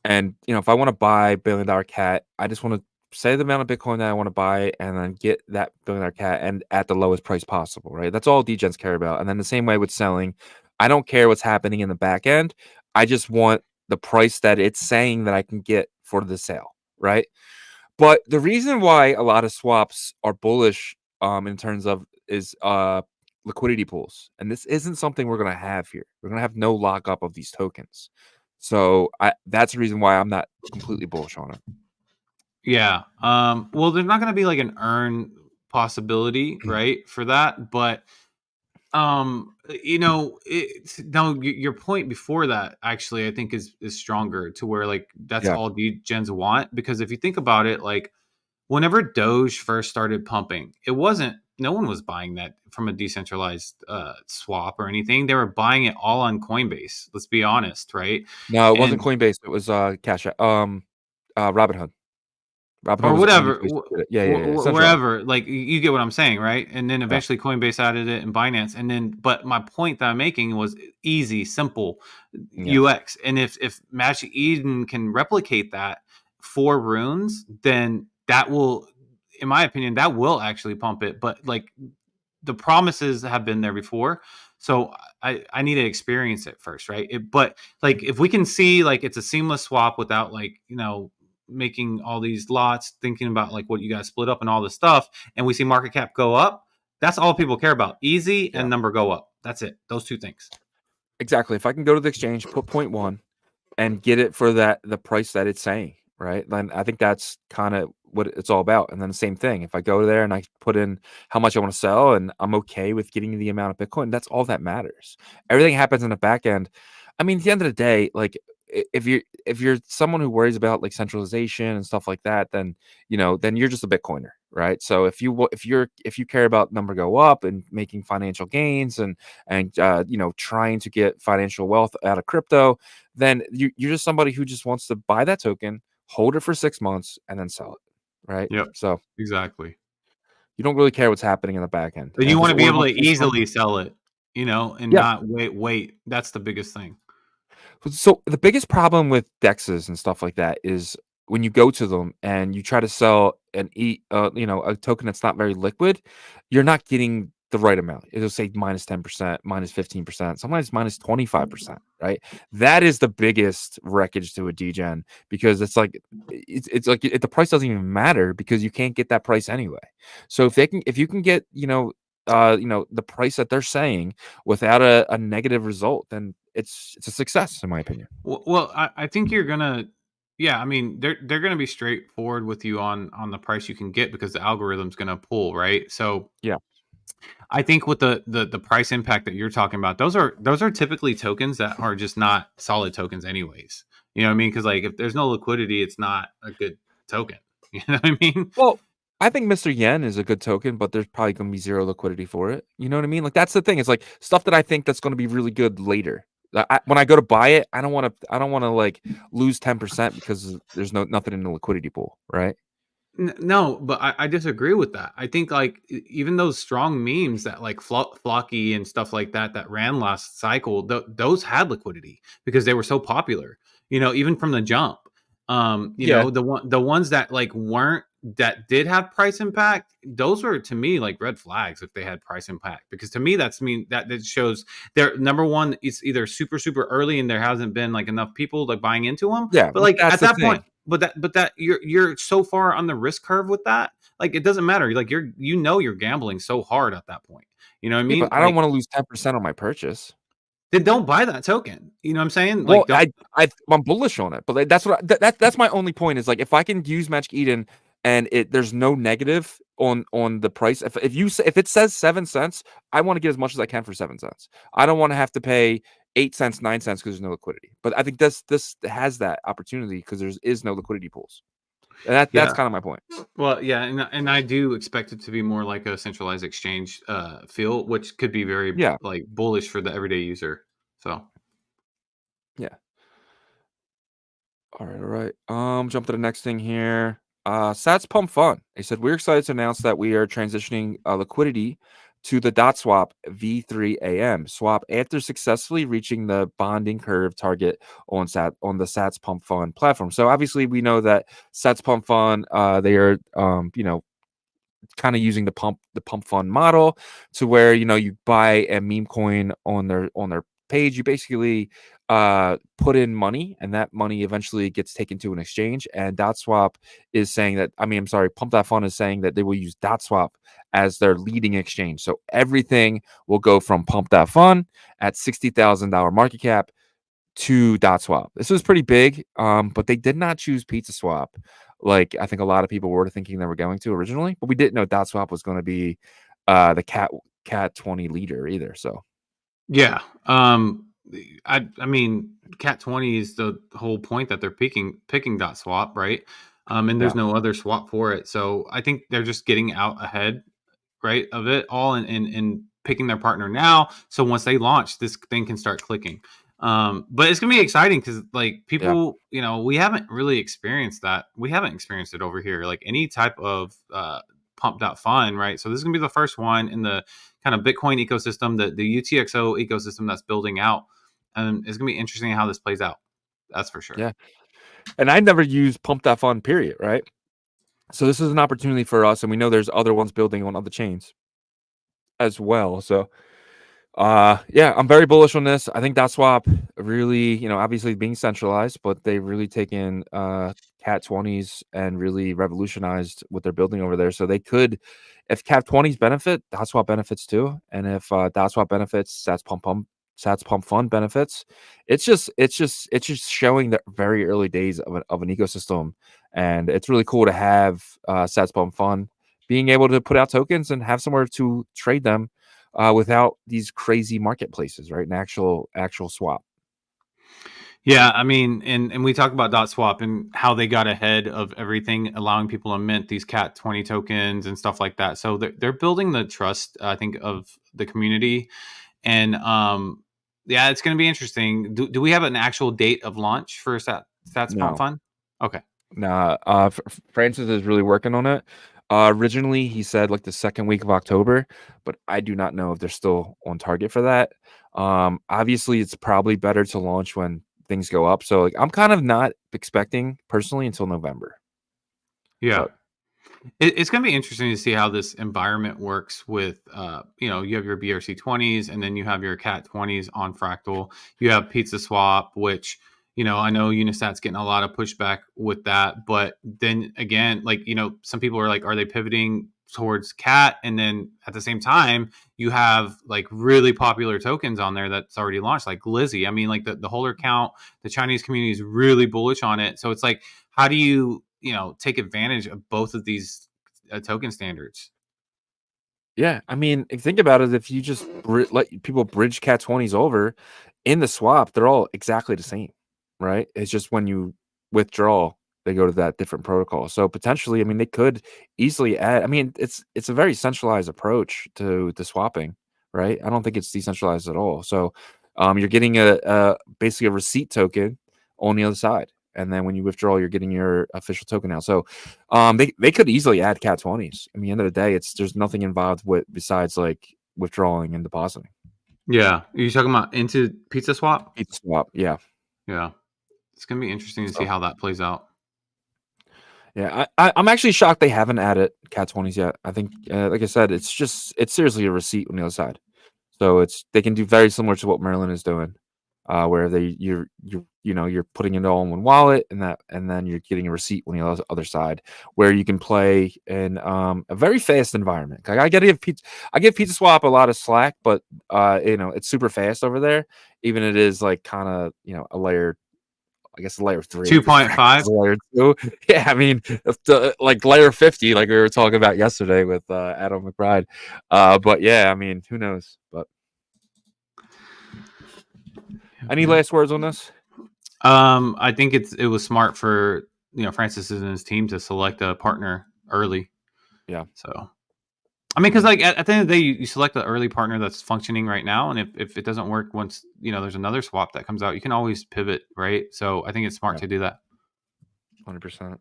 And, if I want to buy $1 billion cat, I just want to say the amount of Bitcoin that I want to buy and then get that $1 billion cat and at the lowest price possible, right? That's all degens care about. And then the same way with selling, I don't care what's happening in the back end. I just want the price that it's saying that I can get for the sale, right? But the reason why a lot of swaps are bullish in terms of is liquidity pools. And this isn't something we're going to have here. We're going to have no lockup of these tokens. So that's the reason why I'm not completely bullish on it. Yeah. Well, there's not going to be like an earn possibility, right, for that. But, your point before that, actually, I think is stronger, to where, like, that's all gens want. Because if you think about it, like, whenever Doge first started pumping, no one was buying that from a decentralized swap or anything. They were buying it all on Coinbase. Let's be honest, right? No, it wasn't Coinbase. It was Cash Robinhood. or Robinhood's the only whatever, place to get it. Yeah. Centralized. wherever. Like you get what I'm saying, right? And then Yeah. eventually Coinbase added it and Binance, and then but my point that I'm making was easy, simple Yeah. UX. And if Magic Eden can replicate that for runes, then that will, in my opinion, that will actually pump it. But like the promises have been there before, so I need to experience it first, right? But like if we can see like it's a seamless swap without like making all these lots, thinking about like what you guys split up and all this stuff, and we see market cap go up, that's all people care about. Easy Yeah. and number go up. That's it. Those two things. Exactly. If I can go to the exchange, put 0.1 and get it for the price that it's saying, right? Then I think that's kind of what it's all about. And then the same thing, if I go there and I put in how much I want to sell and I'm okay with getting the amount of Bitcoin, that's all that matters. Everything happens in the back end. I mean, at the end of the day, like if you're someone who worries about like centralization and stuff like that, then then you're just a Bitcoiner, right? So if you care about number go up and making financial gains and trying to get financial wealth out of crypto, then you're just somebody who just wants to buy that token, hold it for 6 months, and then sell it, right? Yep. So Exactly. you don't really care what's happening in the back end. But And you if want it's to be able ordinal to pulls from, easily sell it, and yeah. not wait. That's the biggest thing. So the biggest problem with dexes and stuff like that is when you go to them and you try to sell a token that's not very liquid, you're not getting the right amount. It'll say minus 10%, minus 15%, sometimes minus 25%, right? That is the biggest wreckage to a degen because it's like the price doesn't even matter because you can't get that price anyway. So if you can get the price that they're saying without a negative result, then it's a success in my opinion. Well, I think you're gonna, yeah. I mean, they're gonna be straightforward with you on the price you can get because the algorithm's gonna pull, right? So Yeah. I think with the price impact that you're talking about, those are typically tokens that are just not solid tokens, anyways. You know what I mean? Because like if there's no liquidity, it's not a good token. You know what I mean? Well, I think Mr. Yen is a good token, but there's probably going to be zero liquidity for it. You know what I mean? Like that's the thing. It's like stuff that I think that's going to be really good later. When I go to buy it, I don't want to. I don't want to like lose 10% because there's nothing in the liquidity pool, right? No, but I disagree with that. I think like even those strong memes that like Flocky and stuff like that ran last cycle, those had liquidity because they were so popular. Even from the jump. Yeah. The ones that like weren't, that did have price impact, those were to me like red flags if they had price impact, because to me that shows they're number one, it's either super early and there hasn't been like enough people like buying into them, Yeah, but but like that's at the that point, thing. but that you're so far on the risk curve with that, like it doesn't matter, like you're gambling so hard at that point. You know what I Yeah, mean? but I don't Like want to lose 10% on my purchase. then don't buy that token. You know what I'm saying? Well, Like don't. I'm bullish on it, but like, that's what that's my only point is like if I can use Magic Eden and there's no negative on the price. If it says 7 cents, I want to get as much as I can for 7 cents. I don't want to have to pay 8 cents, 9 cents because there's no liquidity. But I think this has that opportunity because there is no liquidity pools, and that's Yeah. kind of my point. Well, yeah, and I do expect it to be more like a centralized exchange feel, which could be very Yeah, like bullish for the everyday user. So yeah. All right. Jump to the next thing here. Satspumpfun. They said we're excited to announce that we are transitioning liquidity to the dot swap V3 AM swap after successfully reaching the bonding curve target on the Satspumpfun platform. So obviously we know that Satspumpfun, they are kind of using the pump fund model to where you buy a meme coin on their page. You basically put in money and that money eventually gets taken to an exchange, and DotSwap is saying that, I'm sorry, Pump.Fun is saying that they will use DotSwap as their leading exchange. So everything will go from Pump.Fun at $60,000 market cap to DotSwap. This was pretty big, but they did not choose PizzaSwap like I think a lot of people were thinking they were going to originally, but we didn't know DotSwap was going to be the Cat 20 leader either. So yeah, I mean, Cat 20 is the whole point that they're picking dot swap, right? And yeah, there's no other swap for it, so I think they're just getting out ahead, right, of it all, and picking their partner now. So once they launch, this thing can start clicking. But it's gonna be exciting because like Yeah. people, we haven't really experienced that. We haven't experienced it over here, like any type of pump.fun, right? So this is gonna be the first one in the kind of Bitcoin ecosystem, the UTXO ecosystem that's building out. And it's gonna be interesting how this plays out. That's for sure. Yeah. And I never used pump.fun, period, right? So this is an opportunity for us, and we know there's other ones building on other chains as well. So yeah, I'm very bullish on this. I think DotSwap really, obviously being centralized, but they really taken Cat 20s and really revolutionized what they're building over there. So they could, if Cat 20s benefit, DotSwap benefits too. And if DotSwap benefits, Satspumpfun benefits. It's just showing the very early days of an ecosystem. And it's really cool to have Satspumpfun being able to put out tokens and have somewhere to trade them without these crazy marketplaces, right? An actual swap. Yeah, I mean, and we talk about DotSwap and how they got ahead of everything, allowing people to mint these Cat 20 tokens and stuff like that. So they're building the trust, I think, of the community. And yeah, it's going to be interesting. Do we have an actual date of launch for No, Satspumpfun? Okay. nah. Francis is really working on it. Originally, he said like the second week of October, but I do not know if they're still on target for that. Obviously, it's probably better to launch when things go up. So like, I'm kind of not expecting personally until November. Yeah. But It's going to be interesting to see how this environment works with, you have your BRC20s and then you have your Cat 20s on Fractal. You have Pizza Swap, which, I know Unisat's getting a lot of pushback with that. But then again, like, some people are like, are they pivoting towards Cat? And then at the same time, you have like really popular tokens on there that's already launched, like Lizzie. I mean, like the holder count, the Chinese community is really bullish on it. So it's like, how do you take advantage of both of these token standards? yeah, I mean, if you think about it, if you just let people bridge Cat 20s over in the swap, they're all exactly the same, right? It's just when you withdraw, they go to that different protocol. So potentially, I mean, they could easily add. I mean, it's a very centralized approach to the swapping, right? I don't think it's decentralized at all. So you're getting a basically a receipt token on the other side. And then when you withdraw, you're getting your official token out. So they could easily add Cat 20s. I mean, end of the day, there's nothing involved with besides like withdrawing and depositing. Yeah. Are you talking about into Pizza Swap? Pizza swap, yeah. Yeah. It's going to be interesting to see So how that plays out. yeah, I'm actually shocked they haven't added Cat 20s yet. I think, like I said, it's seriously a receipt on the other side. So they can do very similar to what Merlin is doing, where you're putting it all in one wallet, and then you're getting a receipt on the other side, where you can play in a very fast environment. Like I give Pizza Swap a lot of slack, but it's super fast over there. Even it is like kind of a layer. I guess layer 3. 2.5. Layer 2. Yeah, I mean, like layer 50, like we were talking about yesterday with Adam McBride. But yeah, I mean, who knows? But any last words on this? I think it was smart for Francis and his team to select a partner early. Yeah. So I mean, because like at the end of the day, you select the early partner that's functioning right now, and if it doesn't work once there's another swap that comes out, you can always pivot, right? So I think it's smart to do that. 100%.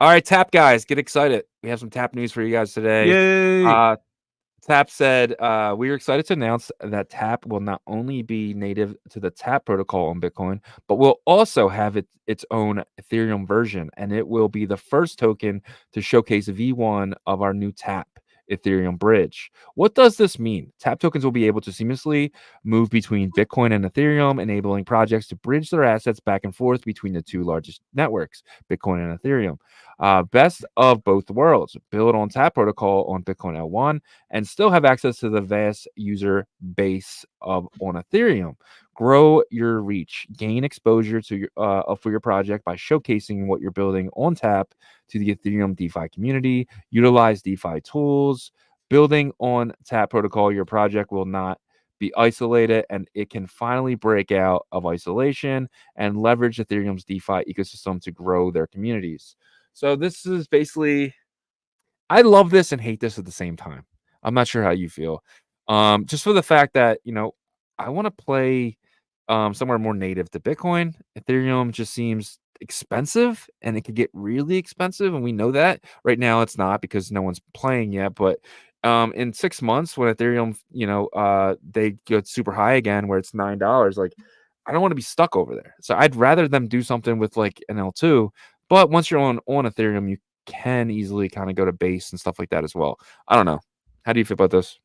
All right, Tap guys, get excited. We have some Tap news for you guys today. Yay! Tap said, we are excited to announce that Tap will not only be native to the Tap protocol on Bitcoin, but will also have its own Ethereum version, and it will be the first token to showcase V1 of our new Tap Ethereum bridge. What does this mean? Tap tokens will be able to seamlessly move between Bitcoin and Ethereum, enabling projects to bridge their assets back and forth between the two largest networks, Bitcoin and Ethereum. Best of both worlds. Build on Tap protocol on Bitcoin L1 and still have access to the vast user base on Ethereum. Grow your reach, gain exposure to your for your project by showcasing what you're building on Tap to the Ethereum DeFi community. Utilize DeFi tools. Building on Tap protocol, your project will not be isolated, and it can finally break out of isolation and leverage Ethereum's DeFi ecosystem to grow their communities. So this is basically, I love this and hate this at the same time. I'm not sure how you feel. Just for the fact that, I want to play somewhere more native to Bitcoin. Ethereum just seems expensive, and it could get really expensive, and we know that. Right now it's not because no one's playing yet, but in 6 months when Ethereum, they get super high again where it's $9, like I don't want to be stuck over there. So I'd rather them do something with like an L2, but once you're on Ethereum, you can easily kind of go to base and stuff like that as well. I don't know. How do you feel about this?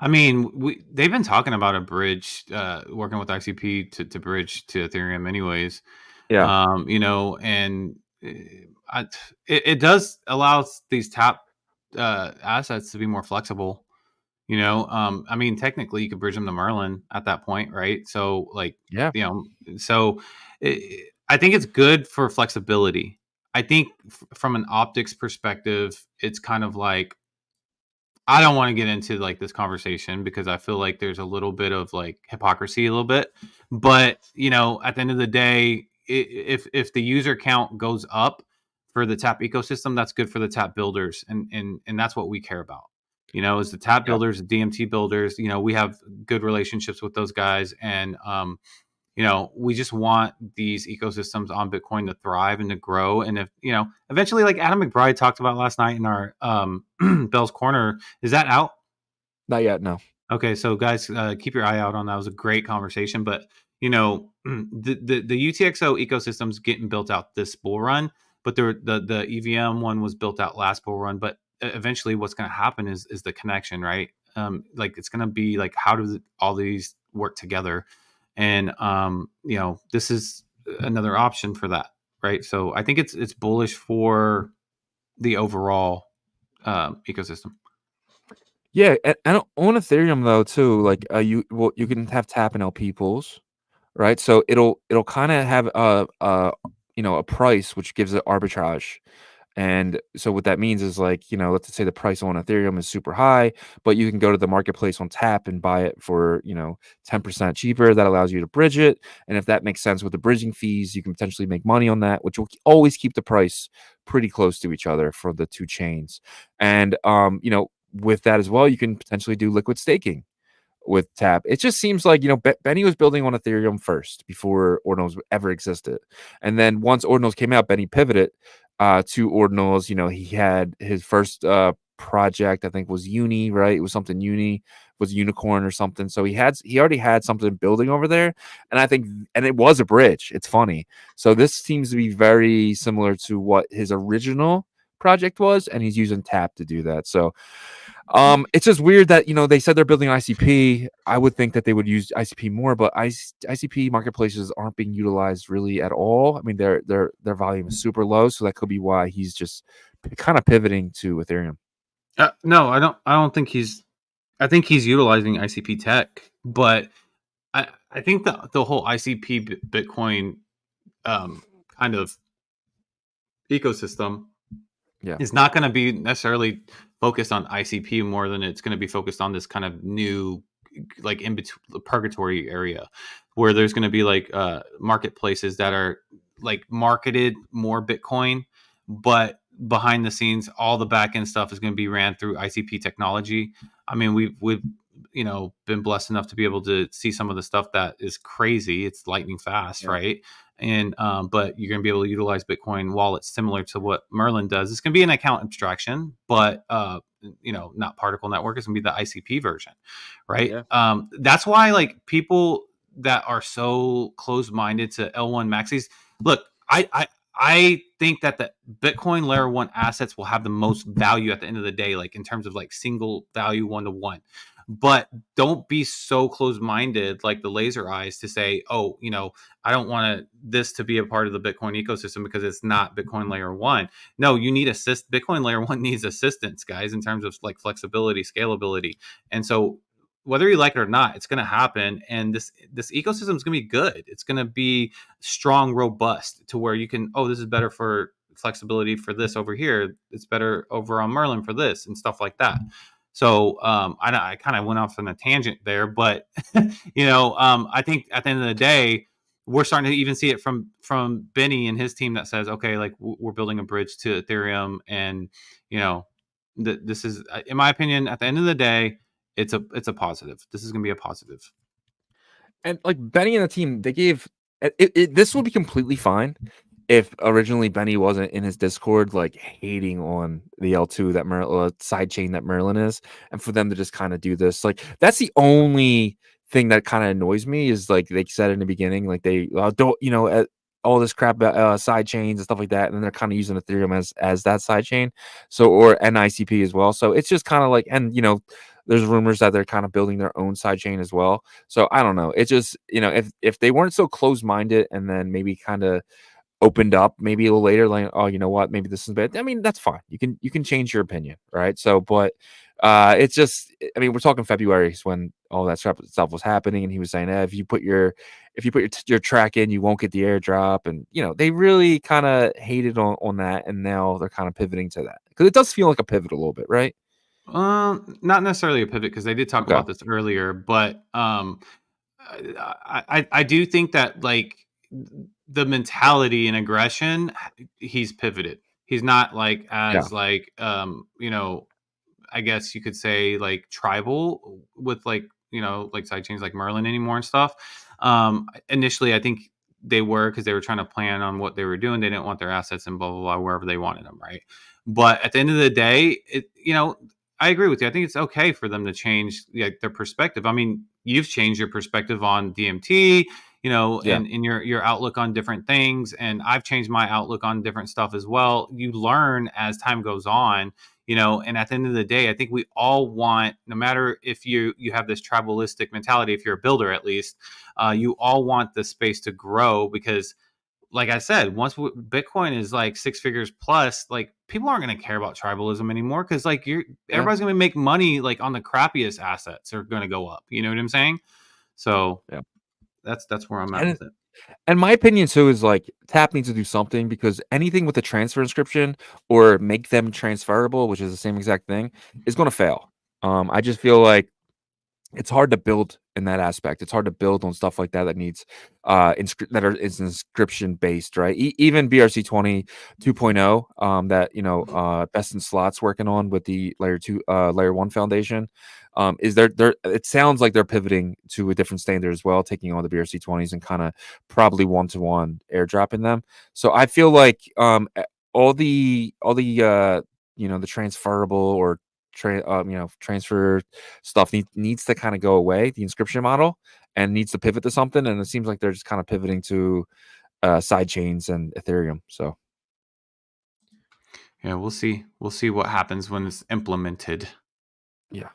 I mean, they've been talking about a bridge, working with ICP to bridge to Ethereum, anyways. Yeah. And it does allow these tap assets to be more flexible. I mean, technically, you could bridge them to Merlin at that point, right? So, like, Yeah. so I think it's good for flexibility. I think from an optics perspective, it's kind of like I don't want to get into like this conversation because I feel like there's a little bit of like hypocrisy, a little bit. But at the end of the day, if the user count goes up for the tap ecosystem, that's good for the tap builders, and that's what we care about. Is the tap Yeah. builders, the DMT builders. We have good relationships with those guys, and we just want these ecosystems on Bitcoin to thrive and to grow. And if, eventually, like Adam McBride talked about last night in our Bell's Corner, is that out? Not yet, no. Okay, so guys, keep your eye out on that. It was a great conversation, but the UTXO ecosystem's getting built out this bull run, but the EVM one was built out last bull run. But eventually, what's going to happen is the connection, right? Like it's going to be like, how do all these work together? And this is another option for that, right? So I think it's bullish for the overall ecosystem. Yeah, and on Ethereum though too, like you can have tap and LP pools, right? So it'll kind of have a price which gives it arbitrage. And so what that means is like, let's say the price on Ethereum is super high, but you can go to the marketplace on tap and buy it for, 10% cheaper. That allows you to bridge it. And if that makes sense with the bridging fees, you can potentially make money on that, which will always keep the price pretty close to each other for the two chains. And, with that as well, you can potentially do liquid staking with tap. It just seems like Benny was building on Ethereum first before Ordinals ever existed, and then once Ordinals came out, Benny pivoted to Ordinals. He had his first project, I think was Uni, right? It was something Uni, was Unicorn or something. So he already had something building over there, and it was a bridge. It's funny. So this seems to be very similar to what his original project was, and he's using tap to do that. So it's just weird that they said they're building ICP. I would think that they would use ICP more, but ICP marketplaces aren't being utilized really at all. I mean, their volume is super low, so that could be why he's just kind of pivoting to Ethereum. No, I don't think he's. I think he's utilizing ICP tech, but I think the whole ICP Bitcoin kind of ecosystem is not going to be necessarily focused on ICP more than it's going to be focused on this kind of new, like in between purgatory area, where there's going to be like marketplaces that are like marketed more Bitcoin, but behind the scenes, all the back end stuff is going to be ran through ICP technology. I mean, we've been blessed enough to be able to see some of the stuff that is crazy. It's lightning fast, right? And but you're going to be able to utilize Bitcoin wallets similar to what Merlin does. It's going to be an account abstraction, but not particle network. It's going to be the ICP version, right? Yeah. That's why like people that are so close-minded to L1 maxis. Look, I think that the Bitcoin layer 1 assets will have the most value at the end of the day, like in terms of like single value 1-to-1. But don't be so close-minded like the laser eyes to say, oh, I don't want this to be a part of the Bitcoin ecosystem because it's not Bitcoin layer 1. No, you need Bitcoin layer 1 needs assistance, guys, in terms of like flexibility, scalability. And so whether you like it or not, it's going to happen. And this ecosystem is going to be good. It's going to be strong, robust to where you can, this is better for flexibility for this over here. It's better over on Merlin for this and stuff like that. So I kind of went off on a tangent there, but I think at the end of the day, we're starting to even see it from Benny and his team that says, okay, like we're building a bridge to Ethereum, and this is, in my opinion, at the end of the day, it's a positive. This is gonna be a positive. And like Benny and the team, they gave this would be completely fine if originally Benny wasn't in his Discord like hating on the L2 that side chain that Merlin is, and for them to just kind of do this. Like that's the only thing that kind of annoys me is like they said in the beginning, like they don't, all this crap about side chains and stuff like that, and then they're kind of using Ethereum as that side chain, so or NICP as well. So it's just kind of like, and there's rumors that they're kind of building their own side chain as well. So I don't know. It just if they weren't so close minded and then maybe kind of opened up maybe a little later, like, oh, you know what, maybe this is bad. I mean, that's fine. You can change your opinion, right? So, but it's just, I mean, we're talking February when all that stuff was happening, and he was saying, if you put your track in, you won't get the airdrop, and they really kind of hated on that, and now they're kind of pivoting to that because it does feel like a pivot a little bit, right? Not necessarily a pivot because they did talk Okay. about this earlier, but I do think that like the mentality and aggression, he's pivoted. He's not like as like I guess you could say like tribal with like like side chains like Merlin anymore and stuff. Initially, I think they were because they were trying to plan on what they were doing. They didn't want their assets and blah blah blah wherever they wanted them, right? But at the end of the day, I agree with you. I think it's okay for them to change their perspective. I mean, you've changed your perspective on DMT, and in your outlook on different things, and I've changed my outlook on different stuff as well. You learn as time goes on, and at the end of the day, I think we all want, no matter if you have this tribalistic mentality, if you're a builder at least, you all want the space to grow because, like I said, once Bitcoin is like 6 figures plus, like people aren't going to care about tribalism anymore because like everybody's going to make money like on the crappiest assets are going to go up. You know what I'm saying? So that's where I'm at with it. And my opinion too is like Tap needs to do something because anything with the transfer inscription or make them transferable, which is the same exact thing, is going to fail. I just feel like it's hard to build in that aspect. It's hard to build on stuff like that that needs is inscription based, right? Even BRC 20 2.0 that Best in Slots working on with the layer 1 foundation is there it sounds like they're pivoting to a different standard as well, taking all the BRC 20s and kind of probably one-to-one airdropping them. So I feel like all the the transferable or transfer stuff needs to kind of go away, the inscription model, and needs to pivot to something. And it seems like they're just kind of pivoting to side chains and Ethereum. So yeah, we'll see what happens when it's implemented. Yeah.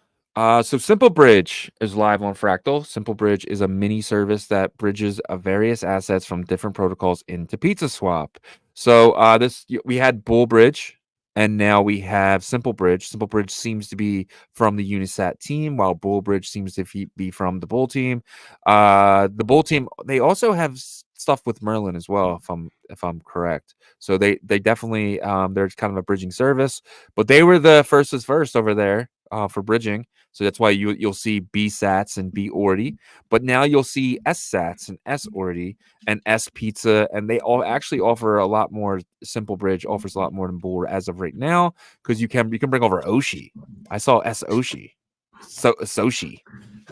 So Simple Bridge is live on Fractal. Simple Bridge is a mini service that bridges various assets from different protocols into PizzaSwap. So we had Bull Bridge, and now we have Simple Bridge. Simple Bridge seems to be from the Unisat team, while Bull Bridge seems to be from the Bull team. The Bull team, they also have stuff with Merlin as well, if I'm correct. So they definitely they're kind of a bridging service, but they were the first over there for bridging. So that's why you'll see B Sats and B Ordi, but now you'll see S Sats and S Ordi and S Pizza, and they all actually offer a lot more. Simple Bridge offers a lot more than Bull as of right now because you can bring over Oshi. I saw S Oshi, Soshi.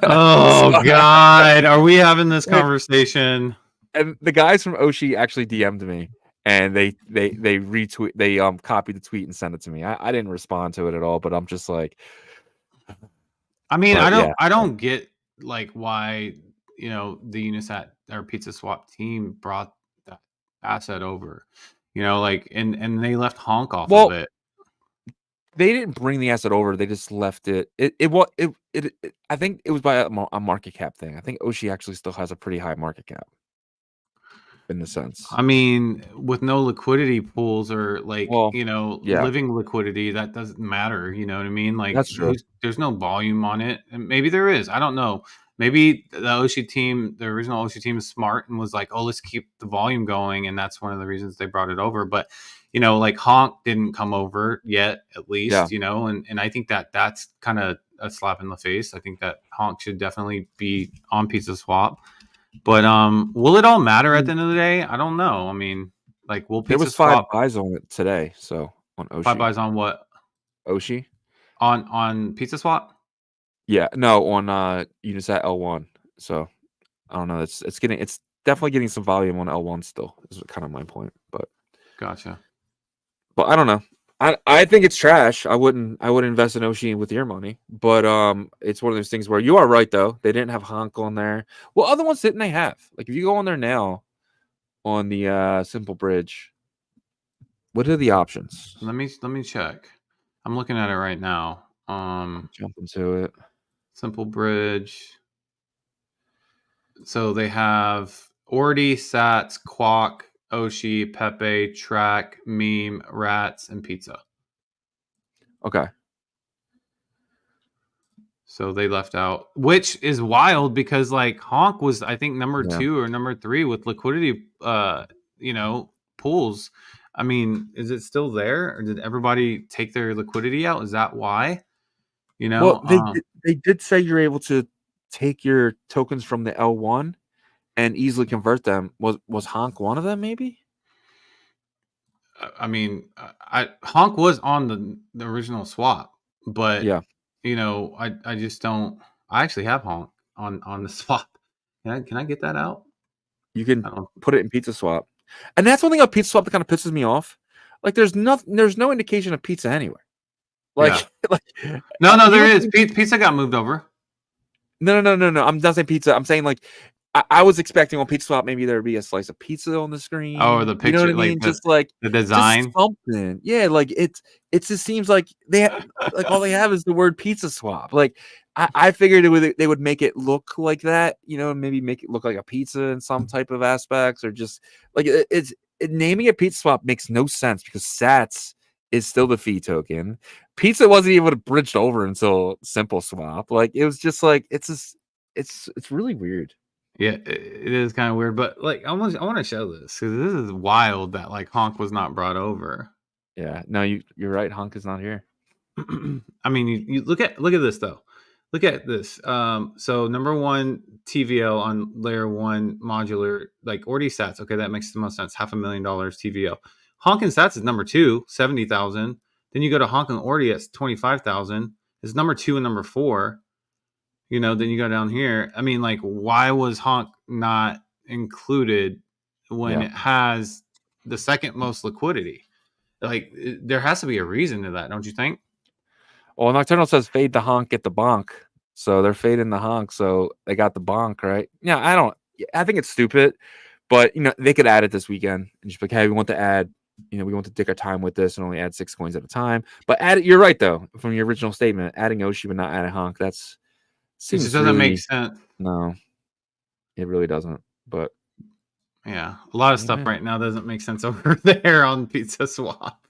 Oh God, are we having this conversation? And the guys from Oshi actually DM'd me. And they retweet, they copied the tweet and sent it to me. I didn't respond to it at all, but I'm just like, I mean, I don't get like why the Unisat or PizzaSwap team brought that asset over, like and they left Honk off of it. They didn't bring the asset over; they just left it. I think it was by a market cap thing. I think Oshi actually still has a pretty high market cap. In the sense, I mean, with no liquidity pools or like living liquidity, that doesn't matter. You know what I mean? Like that's true. There's no volume on it, and maybe there is. I don't know. Maybe the Oshi team, the original Oshi team, is smart and was like, "Oh, let's keep the volume going," and that's one of the reasons they brought it over. But like Honk didn't come over yet, at least. And I think that's kind of a slap in the face. I think that Honk should definitely be on PizzaSwap. But will it all matter at the end of the day? I don't know. I mean, like, will there was 5 buys on it today. So on Oshi, 5 buys on what? Oshi On PizzaSwap? Yeah, no, on Unisat L1. So I don't know. It's definitely getting some volume on L1 still. Is kind of my point, but Gotcha. I don't know. I think it's trash. I wouldn't invest in Oshi with your money, but it's one of those things where you are right though. They didn't have Honk on there. What other ones didn't they have? Like if you go on there now on the Simple Bridge, what are the options? Let me check. I'm looking at it right now. Jump into it. Simple Bridge. So they have Ordi, Sats, Quack, Oshi, Pepe, Track, Meme, Rats, and Pizza. Okay. So they left out, which is wild because like Honk was, I think, number 2 or number 3 with liquidity, pools. I mean, is it still there, or did everybody take their liquidity out? Is that why? Well, they did say you're able to take your tokens from the L1 and easily convert them. Was Honk one of them? Maybe. I mean, Honk was on the original swap, but Yeah. I just don't. I actually have Honk on the swap. Can I get that out? You can put it in Pizza Swap, and that's one thing about Pizza Swap that kind of pisses me off. Like, there's no indication of pizza anywhere. Like, yeah. No, there is. Pizza got moved over. No. I'm not saying pizza. I'm saying like I was expecting on Pizza Swap maybe there would be a slice of pizza on the screen. Oh, the picture, you know what I mean? like Just like the design, just something. Yeah, like it just seems like like all they have is the word Pizza Swap. Like I figured they would make it look like that, maybe make it look like a pizza in some type of aspects, or just like naming it Pizza Swap makes no sense because Sats is still the fee token. Pizza wasn't even bridged over until Simple Swap. Like it was just like it's really weird. Yeah, it is kind of weird, but like I want to show this because this is wild that like Honk was not brought over. Yeah, no, you're right. Honk is not here. I mean, you look at this though. Look at this. So number 1 TVL on layer 1 modular, like Ordi Sats. Okay, that makes the most sense. $500,000 TVL. Honk and Sats is number 2, 70,000. Then you go to Honk and Ordi at 25,000. It's number 2 and number 4. Then you go down here. I mean, like, why was Honk not included when it has the second most liquidity? Like, there has to be a reason to that, don't you think? Well, Nocturnal says fade the honk, get the bonk. So they're fading the honk, so they got the bonk, right? Yeah, I think it's stupid, but they could add it this weekend and just be like, hey, we want to add, we want to take our time with this and only add 6 coins at a time. But add it, you're right though, from your original statement, adding Oshi but not adding honk, it just doesn't make sense. No, it really doesn't. But yeah, a lot of stuff right now doesn't make sense over there on Pizza Swap.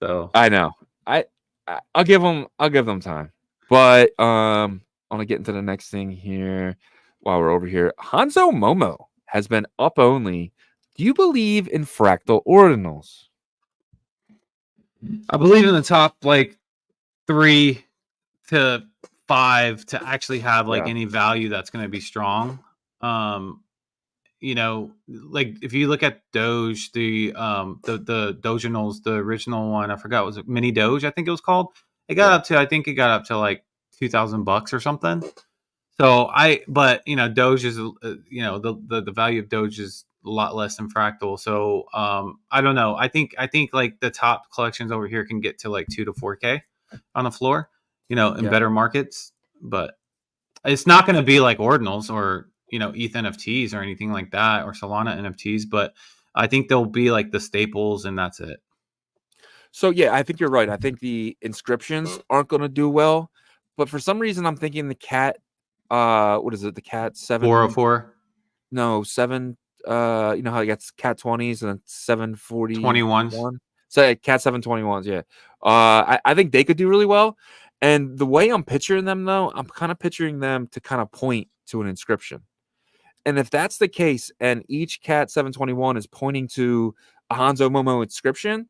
So I know. I'll give them time. But I want to get into the next thing here while we're over here. Hanzo Momo has been up only. Do you believe in fractal ordinals? I believe in the top like 3 to 5 to actually have like any value that's going to be strong. Like if you look at Doge, the Doginals, the original one, I forgot, was it Mini Doge? I think it was called. It got up to like $2,000 or something. So Doge is the value of Doge is a lot less than Fractal. So I don't know. I think like the top collections over here can get to like 2 to 4K on the floor, in better markets, but it's not going to be like ordinals or ETH NFTs or anything like that, or Solana NFTs, but I think they'll be like the staples and that's it. So yeah, I think you're right. I think the inscriptions aren't going to do well, but for some reason I'm thinking the cat, what is it? The cat 404? No, 7. How it gets cat 20s and then 740 21s. So cat 721s. Yeah. I think they could do really well. And the way I'm picturing them though, I'm kind of picturing them to kind of point to an inscription. And if that's the case, and each cat 721 is pointing to a Hanzo Momo inscription,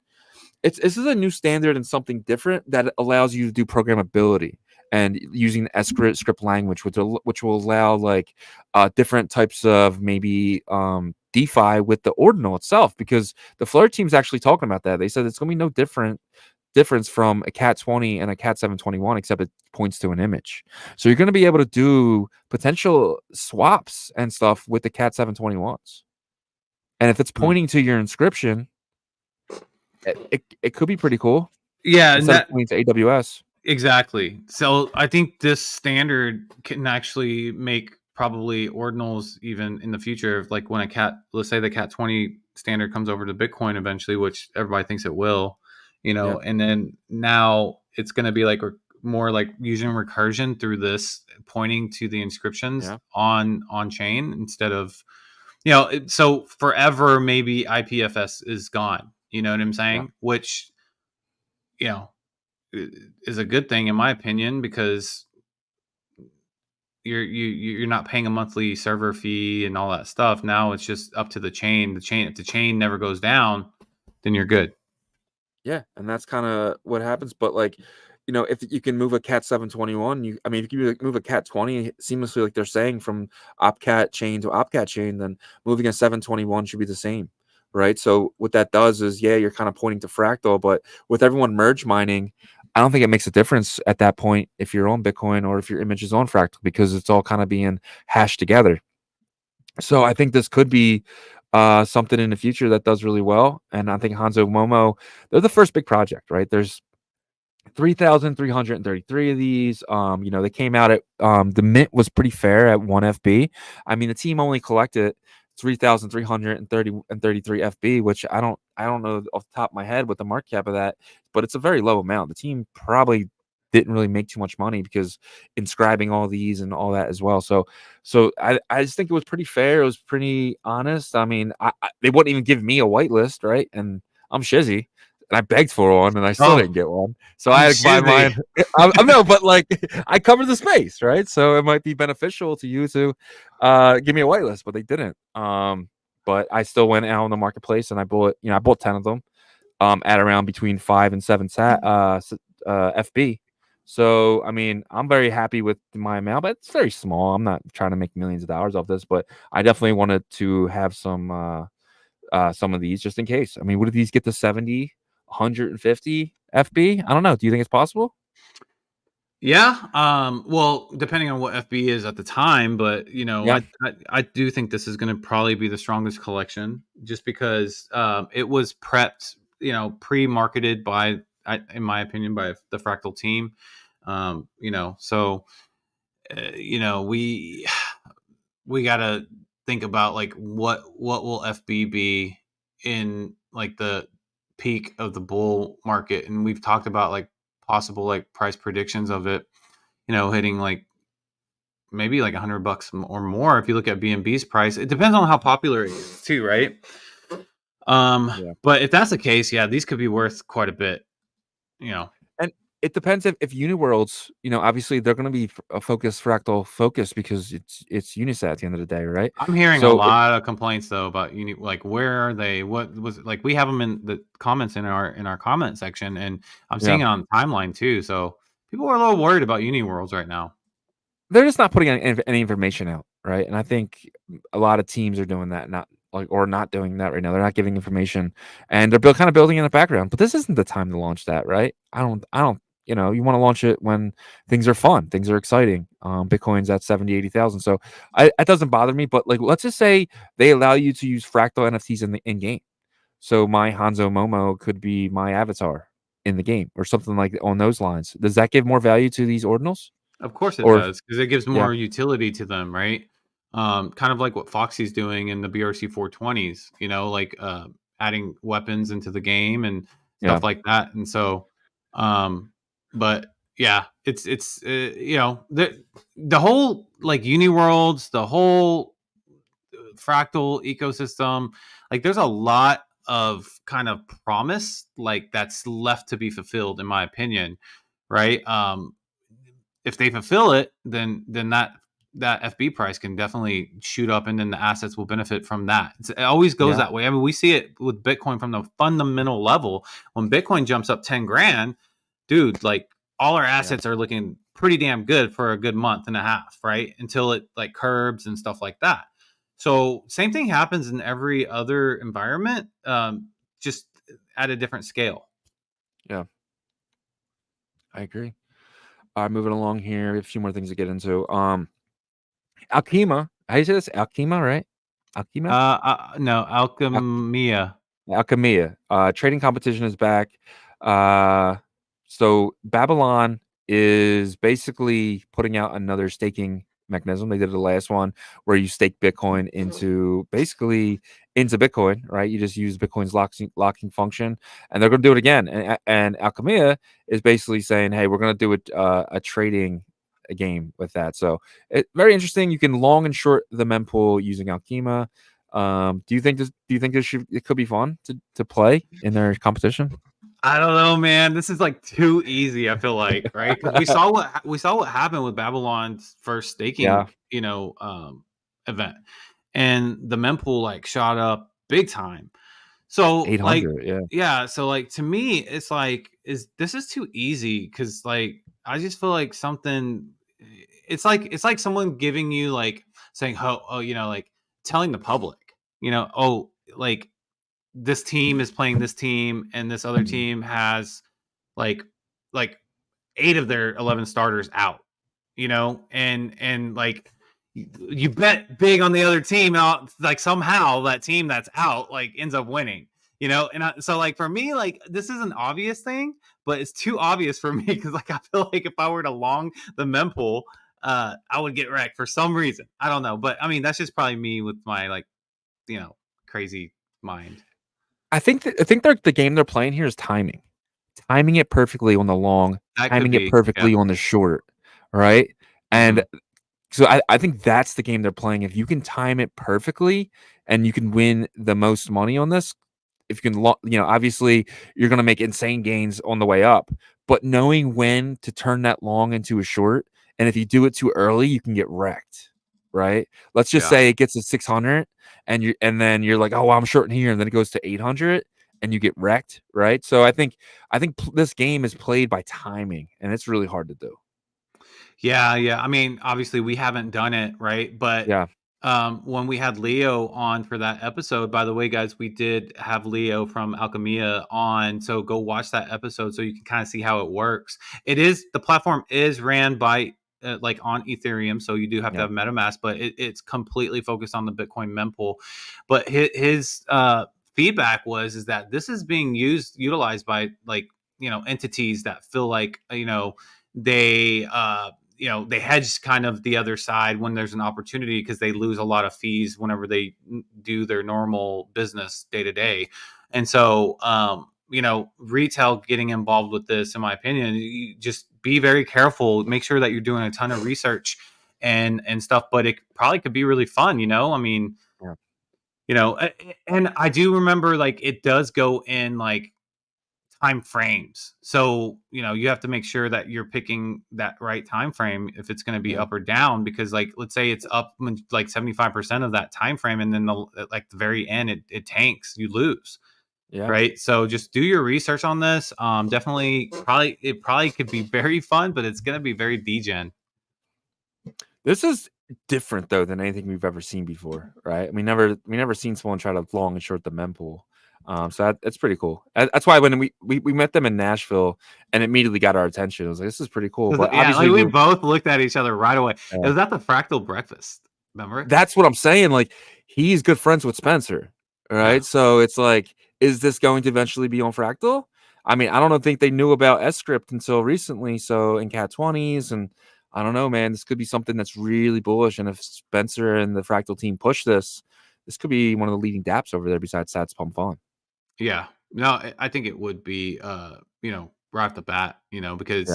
this is a new standard and something different that allows you to do programmability and using the script language, which will allow like different types of maybe DeFi with the ordinal itself, because the Flare team's actually talking about that. They said it's going to be no different difference from a Cat 20 and a Cat 721, except it points to an image. So you're going to be able to do potential swaps and stuff with the Cat 721s. And if it's pointing to your inscription, it could be pretty cool. Yeah, and Instead of that pointing to AWS. exactly. So I think this standard can actually make probably ordinals even in the future. Like when let's say the Cat 20 standard comes over to Bitcoin eventually, which everybody thinks it will, Yeah. and then now it's going to be like more like using recursion through this, pointing to the inscriptions on chain instead of, so forever maybe IPFS is gone. You know what I'm saying? Yeah. Which, is a good thing in my opinion, because you're not paying a monthly server fee and all that stuff. Now it's just up to the chain. If the chain never goes down, then you're good. Yeah, and that's kind of what happens. But like, if you can move a Cat 721, if you move a Cat 20 seamlessly, like they're saying, from OpCat chain to OpCat chain, then moving a 721 should be the same, right? So what that does is, you're kind of pointing to Fractal, but with everyone merge mining, I don't think it makes a difference at that point if you're on Bitcoin or if your image is on Fractal, because it's all kind of being hashed together. So I think this could be something in the future that does really well. And I think Hanzo Momo, they're the first big project, right? There's 3,333 of these. They came out at the mint was pretty fair at 1 FB. I mean, the team only collected 3,333 FB, which I don't know off the top of my head what the market cap of that, but it's a very low amount. The team probably didn't really make too much money because inscribing all these and all that as well. So I just think it was pretty fair. It was pretty honest. I mean, they wouldn't even give me a whitelist, right? And I'm Shizzy, and I begged for one, and I still didn't get one. So I had to buy mine. I know, but like I covered the space, right? So it might be beneficial to you to give me a whitelist, but they didn't. But I still went out on the marketplace and I bought 10 of them at around between 5 and 7 FB. So, I mean, I'm very happy with my amount, but it's very small. I'm not trying to make millions of dollars off this, but I definitely wanted to have some of these just in case. I mean, would these get to 70, 150 FB? I don't know. Do you think it's possible? Yeah. Well, depending on what FB is at the time, but I do think this is going to probably be the strongest collection, just because it was prepped, pre-marketed by, in my opinion, by the Fractal team. So we got to think about like what will FB be in like the peak of the bull market, and we've talked about like possible like price predictions of it, hitting like maybe like $100 or more. If you look at BNB's price, it depends on how popular it is too, right? But if that's the case, these could be worth quite a bit, And it depends if Uniworlds, obviously they're going to be a Fractal focus, because it's Unisat at the end of the day, right? I'm hearing a lot of complaints though about like where are they? What was it? Like we have them in the comments in our comment section, and I'm seeing it on the timeline too. So people are a little worried about Uniworlds right now. They're just not putting any information out, right? And I think a lot of teams are doing that, not doing that right now. They're not giving information, and they're kind of building in the background. But this isn't the time to launch that, right? I don't. You want to launch it when things are fun, things are exciting. Bitcoin's at 70, 80,000, so it doesn't bother me. But like, let's just say they allow you to use Fractal NFTs in game. So my Hanzo Momo could be my avatar in the game, or something like on those lines. Does that give more value to these ordinals? Of course it does, because it gives more utility to them, right? Kind of like what Foxy's doing in the BRC 420s, like adding weapons into the game and stuff like that. And so, but yeah, it's the whole like Uniworlds, the whole Fractal ecosystem, like there's a lot of kind of promise like that's left to be fulfilled, in my opinion, right? If they fulfill it, then that FB price can definitely shoot up, and then the assets will benefit from that. It always goes that way. I mean, we see it with Bitcoin from the fundamental level. When Bitcoin jumps up 10 grand, dude, like all our assets are looking pretty damn good for a good month and a half, right? Until it like curbs and stuff like that. So same thing happens in every other environment, just at a different scale. Yeah. I agree. All right, moving along here. A few more things to get into. Alchema. How do you say this? Alchema, right? Alchema? No, Alchemia. Alchemia. Trading competition is back. So Babylon is basically putting out another staking mechanism. They did the last one where you stake Bitcoin into Bitcoin, right? You just use Bitcoin's locking function, and they're going to do it again. And Alchemia is basically saying, hey, we're going to do a trading game with that. So very interesting. You can long and short the mempool using Alchema. Do you think it could be fun to play in their competition? I don't know, man. This is like too easy. I feel like, right? Because we saw what happened with Babylon's first staking, event, and the mempool like shot up big time. So like, 800, yeah. So like to me, it's like this is too easy because like I just feel like something. It's like someone giving you like saying, oh, like telling the public, oh, like this team is playing this team and this other team has like like 8 of their 11 starters out, and like you bet big on the other team out, like somehow that team that's out like ends up winning, so like for me, like this is an obvious thing, but it's too obvious for me because like I feel like if I were to long the mempool, I would get wrecked for some reason. I don't know, but I mean that's just probably me with my like crazy mind. I think the game they're playing here is timing it perfectly on the long, That could timing it be, perfectly yeah. on the short, right? And so I think that's the game they're playing. If you can time it perfectly and you can win the most money on this, if you can, obviously you're going to make insane gains on the way up, but knowing when to turn that long into a short, and if you do it too early, you can get wrecked, right? Let's just say it gets to 600 and then you're like, oh, well, I'm shorting here, and then it goes to 800 and you get wrecked, right? So I think this game is played by timing, and it's really hard to do. Yeah. I mean, obviously we haven't done it, right? But Yeah. when we had Leo on for that episode, by the way, guys, we did have Leo from Alchemia on. So go watch that episode so you can kind of see how it works. The platform is ran by like on Ethereum. So you do have to have MetaMask, but it's completely focused on the Bitcoin mempool. But his feedback is that this is being utilized by like, entities that feel like, they they hedge kind of the other side when there's an opportunity because they lose a lot of fees whenever they do their normal business day to day. And so retail getting involved with this, in my opinion, you just be very careful, make sure that you're doing a ton of research and stuff, but it probably could be really fun. I mean, and I do remember like it does go in like time frames. So, you have to make sure that you're picking that right time frame if it's going to be up or down, because like let's say it's up like 75% of that time frame and then the very end it tanks, you lose. Yeah. Right? So just do your research on this. Definitely probably could be very fun, but it's going to be very degen. This is different though than anything we've ever seen before, right? We never seen someone try to long and short the mempool. So that's pretty cool. That's why when we met them in Nashville and immediately got our attention, I was like, this is pretty cool. But obviously we both looked at each other right away. Yeah. It was at the Fractal breakfast. Remember? That's what I'm saying. Like, he's good friends with Spencer, right? Yeah. So it's like, is this going to eventually be on Fractal? I mean, I don't think they knew about S-Script until recently. So in Cat 20s, and I don't know, man, this could be something that's really bullish. And if Spencer and the Fractal team push this could be one of the leading dApps over there besides Satspumpfun. Yeah, no, I think it would be, right off the bat, because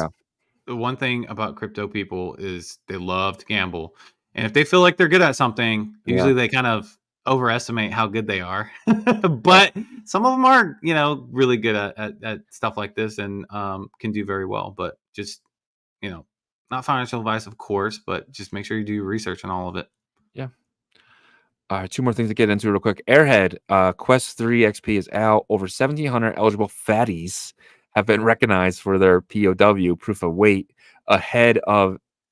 the one thing about crypto people is they love to gamble. And if they feel like they're good at something, usually they kind of overestimate how good they are. But some of them are, really good at stuff like this and can do very well. But just, not financial advice, of course, but just make sure you do your research on all of it. Yeah. All right, 2 more things to get into real quick. Airhead, Quest 3 XP is out. Over 1,700 eligible fatties have been recognized for their POW, proof of weight, ahead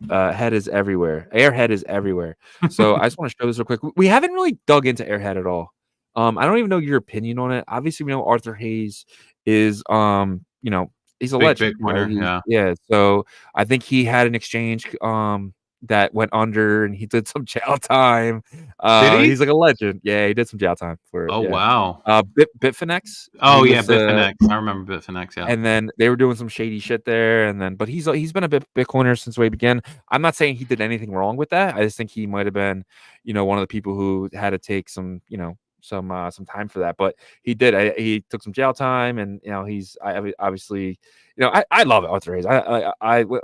is everywhere. Airhead is everywhere. So I just want to show this real quick. We haven't really dug into Airhead at all. I don't even know your opinion on it. Obviously, we know Arthur Hayes is, he's a Big legend, right? Bitcoiner. Yeah. So I think he had an exchange that went under, and he did some jail time. Did he? He's like a legend. Yeah, he did some jail time for it. Oh Yeah. wow. Bitfinex. Oh He yeah, was Bitfinex. I remember Bitfinex. Yeah. and then they were doing some shady shit there, and then but he's been a Bitcoiner since way began. I'm not saying he did anything wrong with that. I just think he might have been, one of the people who had to take some, some time for that. But he did. He took some jail time, and obviously, I love Arthur Hayes.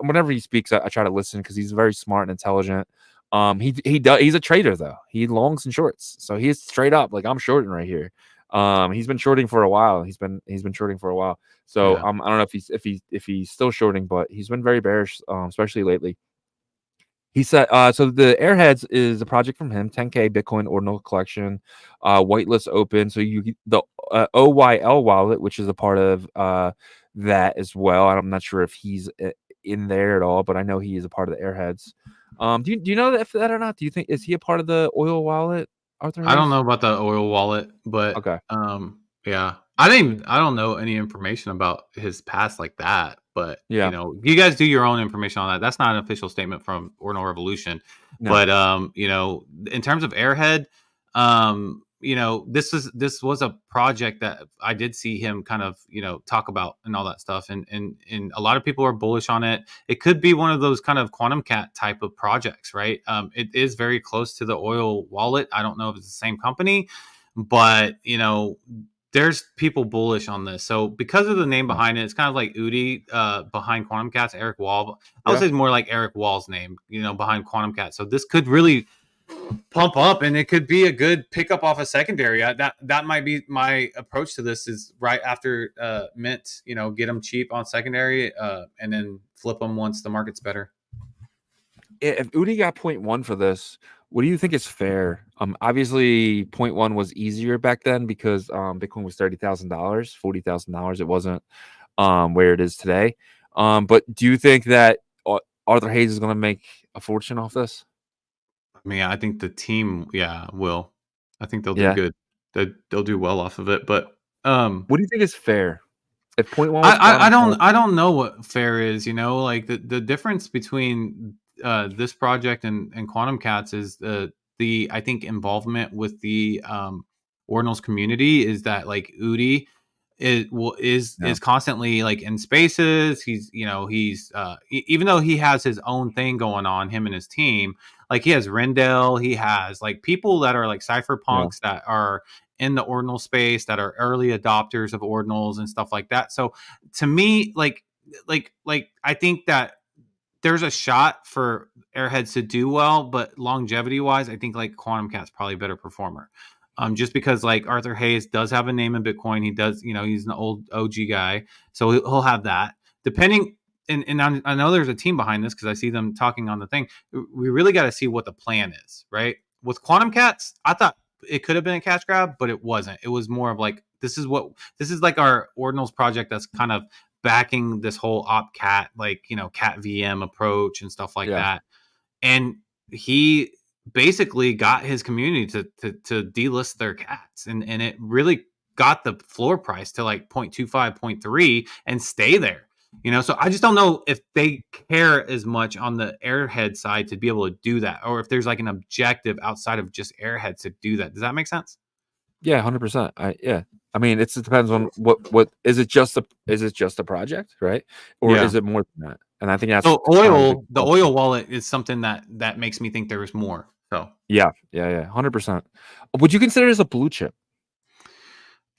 Whenever he speaks, I try to listen because he's very smart and intelligent. He's a trader though. He longs and shorts, so he's straight up like I'm shorting right here. He's been shorting for a while. He's been shorting for a while. So Yeah. I don't know if he's still shorting, but he's been very bearish, especially lately. He said, so the Airheads is a project from him, 10K Bitcoin ordinal collection, whitelist open. So the OYL wallet, which is a part of that as well. I'm not sure if he's in there at all, but I know he is a part of the Airheads. Do you know that or not? Do you think is he a part of the oil wallet, Arthur I don't Hayes? know about the oil wallet, but Okay. yeah. I don't know any information about his past like that, but Yeah. you guys do your own information on that. That's not an official statement from Ordinal Revolution. No. But in terms of Airhead, this was a project that I did see him kind of, talk about and all that stuff. And a lot of people are bullish on it. It could be one of those kind of quantum cat type of projects, right? It is very close to the oil wallet. I don't know if it's the same company, but there's people bullish on this. So because of the name behind it, it's kind of like Udi behind Quantum Cats, Eric Wall. I would say it's more like Eric Wall's name, behind Quantum Cat. So this could really pump up, and it could be a good pickup off a secondary. That might be my approach to this. Is right after mint, get them cheap on secondary, and then flip them once the market's better. If Udi got 0.1 for this, what do you think is fair? Obviously 0.1 was easier back then because Bitcoin was $30,000, $40,000. It wasn't where it is today. But do you think that Arthur Hayes is going to make a fortune off this? I mean, I think the team, will. I think they'll do Yeah. good. They'll do well off of it. But what do you think is fair? If 0.1 was I don't know what fair is. Like the difference between this project and Quantum Cats is the I think involvement with the Ordinals community is that like Udi is constantly like in spaces. He's even though he has his own thing going on, him and his team, like he has Rendell, he has like people that are like cypherpunks that are in the ordinal space, that are early adopters of ordinals and stuff like that. So to me, like I think that there's a shot for Airheads to do well, but longevity wise, I think like Quantum Cat's probably a better performer. Just because like Arthur Hayes does have a name in Bitcoin. He does, he's an old OG guy. So he'll have that. Depending, and I know there's a team behind this because I see them talking on the thing. We really got to see what the plan is, right? With Quantum Cats, I thought it could have been a cash grab, but it wasn't. It was more of like, this is like our Ordinals project that's kind of backing this whole op cat, like, cat VM approach and stuff like that. And he basically got his community to delist their cats, and it really got the floor price to like 0.25, 0.3 and stay there. So I just don't know if they care as much on the Airhead side to be able to do that, or if there's like an objective outside of just Airheads to do that. Does that make sense? Yeah, 100%. I mean, it depends on what is it just a project, right? Or is it more than that? And I think that's so the oil wallet is something that makes me think there is more. So yeah, 100%. Would you consider it as a blue chip?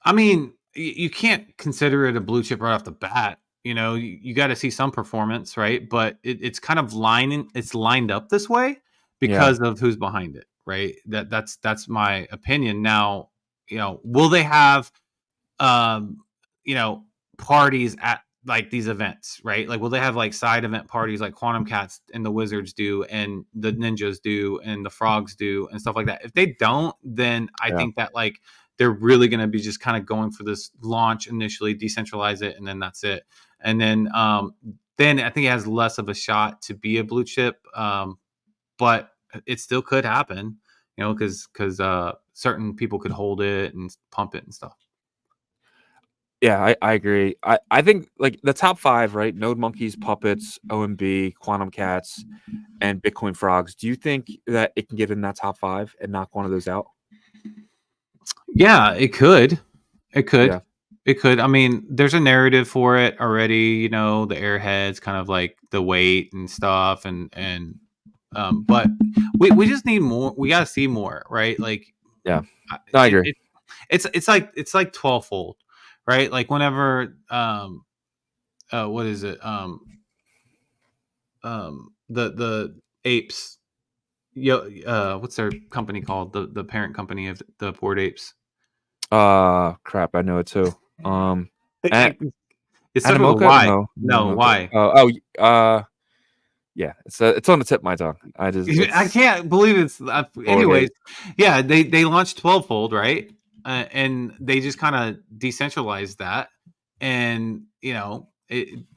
I mean, you can't consider it a blue chip right off the bat. You got to see some performance, right? But it's kind of lined up this way because of who's behind it, right? That's my opinion. Now, will they have, parties at like these events, right? Like, will they have like side event parties like Quantum Cats and the Wizards do, and the Ninjas do, and the Frogs do, and stuff like that? If they don't, then I think that like they're really going to be just kind of going for this launch initially, decentralize it, and then that's it. And then I think it has less of a shot to be a blue chip, but it still could happen, because certain people could hold it and pump it and stuff. Yeah, I agree. I think like the top 5, right? Node Monkeys, Puppets, OMB, Quantum Cats, and Bitcoin Frogs. Do you think that it can get in that top 5 and knock one of those out? Yeah, it could. It could. Yeah. It could. I mean, there's a narrative for it already. You know, the Airheads, kind of like the weight and stuff, but we just need more. We gotta see more, right? Like, Yeah. No, I it, agree. it it's like 12-fold, right? Like whenever what is it the apes, what's their company called, the parent company of the Bored Apes? Crap, I know it too. I, it started with a Animoca? Y. No, No, Animoca. Y. Yeah, it's on the tip of my tongue. I can't believe it's. Bored Anyways, Ape. yeah, they launched 12-fold, right? And they just kind of decentralized that, and no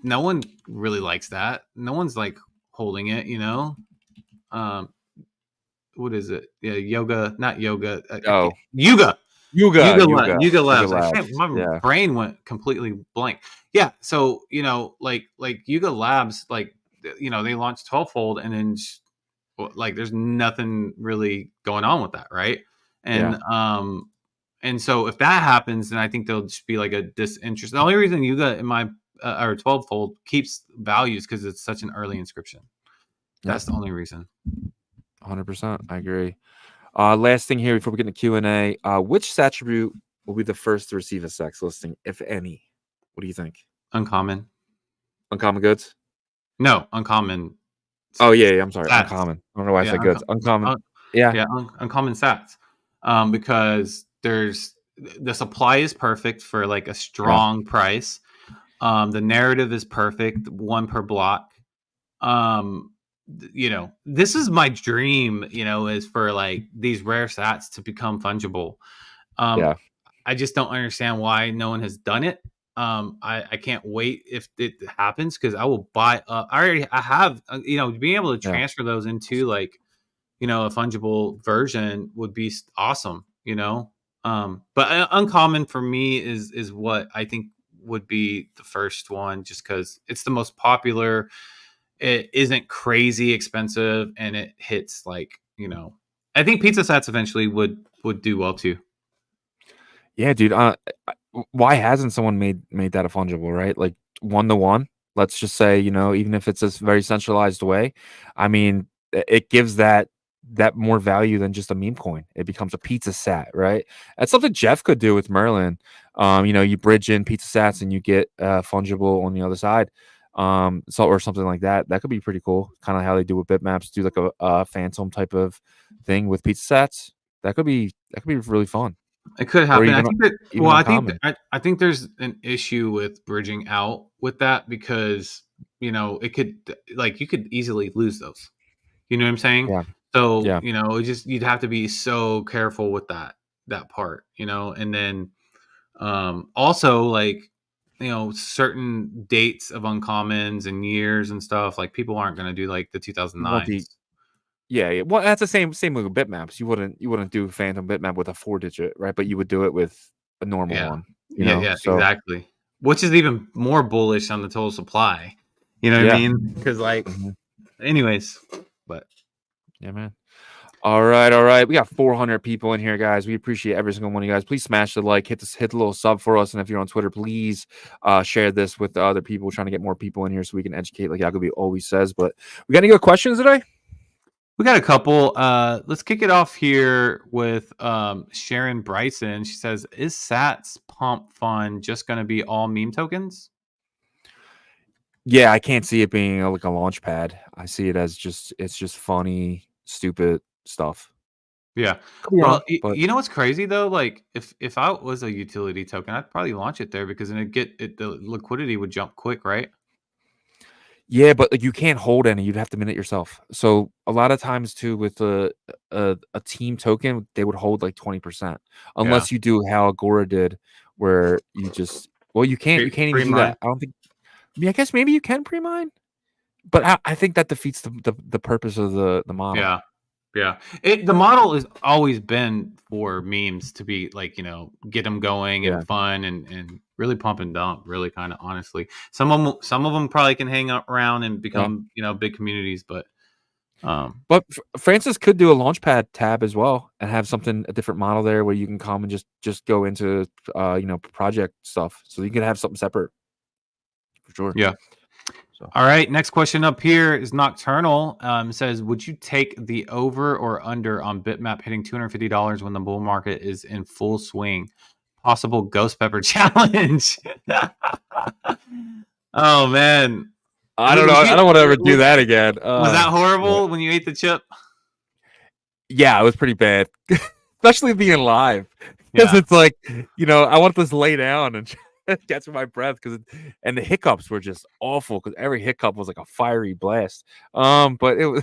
one really likes that. No one's like holding it, Um, what is it? Yeah, yoga, not yoga. Oh, Yuga. Yuga Yuga Labs. I can't. Labs. My Yeah, brain went completely blank. Yeah. So like Yuga Labs, like they launched 12-fold, and then like there's nothing really going on with that, right? yeah. And so if that happens, then I think there'll just be like a disinterest. The only reason Yuga in my or 12-fold keeps values because it's such an early inscription. That's the only reason. 100%. I agree. Last thing here before we get into Q&A, which attribute will be the first to receive a sex listing, if any? What do you think? Uncommon. Uncommon goods? No, uncommon. Oh yeah, I'm sorry. Sats. Uncommon. I don't know why I Yeah, said goods. Uncommon. Yeah. Uncommon sats. Because the supply is perfect for like a strong price. The narrative is perfect, 1 per block. This is my dream, is for like these rare sats to become fungible. Yeah. I just don't understand why no one has done it. I can't wait if it happens, because I will buy up. I have, being able to transfer those into like, a fungible version would be awesome, but uncommon for me is what I think would be the first one, just because it's the most popular. It isn't crazy expensive, and it hits like, I think pizza sats eventually would do well too. Yeah, dude. Why hasn't someone made that a fungible, right? Like 1-to-1. Let's just say, even if it's a very centralized way, I mean, it gives that more value than just a meme coin. It becomes a pizza sat, right? That's something Jeff could do with Merlin. You bridge in pizza sats and you get fungible on the other side. Or something like that. That could be pretty cool. Kind of how they do with bitmaps, do like a phantom type of thing with pizza sats. That could be really fun. It could Or happen. even I think that. even Well, uncommon. I think there's an issue with bridging out with that, because it could, like, you could easily lose those. You know what I'm saying? Yeah. So Yeah. you'd have to be so careful with that part. And then also, like, certain dates of uncommons and years and stuff. Like, people aren't going to do like the You want 2009s. the yeah. Well, that's the same with bitmaps. You wouldn't do phantom bitmap with a 4-digit, right? But you would do it with a normal Yeah. one, Yeah, So exactly. Which is even more bullish on the total supply. You know what I yeah. mean? Because, like, Mhm. anyways, but Yeah, man. All right. We got 400 people in here, guys. We appreciate every single one of you guys. Please smash the like, hit the little sub for us, and if you're on Twitter, please share this with the other people. We're trying to get more people in here so we can educate, like Yagobi always says. But we got any good questions today? we got a couple. Let's kick it off here with Sharon Bryson. She says, "Is Satspumpfun just going to be all meme tokens?" Yeah, I can't see it being like a launch pad. I see it as it's just funny, stupid stuff. Yeah. Could be Well, wrong, but you know what's crazy though? Like, if I was a utility token, I'd probably launch it there, because then the liquidity would jump quick, right? yeah, but like you can't hold any. You'd have to mint it yourself. So a lot of times too, with a team token, they would hold like 20%, Yeah. unless you do how Agora did, where you just you can't even do Pre-mine. that. I don't think. I mean, I guess maybe you can pre-mine, but I think that defeats the purpose of the model. Yeah. Yeah. The model has always been for memes to be like, get them going and fun and really pump and dump, really kind of honestly. Some of them probably can hang out around and become, big communities, but Francis could do a launchpad tab as well and have a different model there where you can come and just go into project stuff. So you can have something separate for sure. Yeah. So. All right. Next question up here is Nocturnal. Says, would you take the over or under on Bitmap hitting $250 when the bull market is in full swing? Possible ghost pepper challenge. Oh man. I don't know. I don't want to ever do that again. Was that horrible when you ate the chip? Yeah, it was pretty bad, especially being live because it's like, I want this lay down and catch my breath and the hiccups were just awful because every hiccup was like a fiery blast. But it was,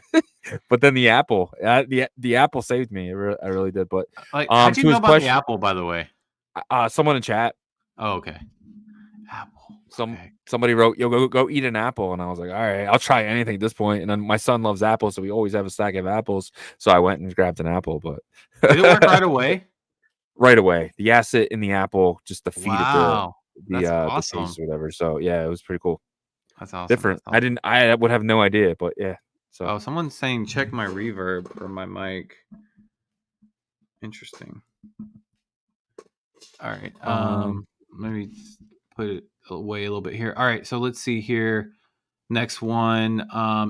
but then the apple, the apple saved me. I really did. But how'd you know about the apple, by the way? Someone in chat. Oh, okay. Apple. Somebody wrote, "Yo, go eat an apple," and I was like, "All right, I'll try anything at this point." And then my son loves apples, so we always have a stack of apples. So I went and grabbed an apple. But did it work right away? Right away, the acid in the apple just defeated awesome. the taste or whatever. So yeah, it was pretty cool. That's awesome. Different. That's awesome. I would have no idea, but yeah. So someone's saying check my reverb for my mic. Interesting. All right. Let me put it away a little bit here. All right, so let's see here. Next one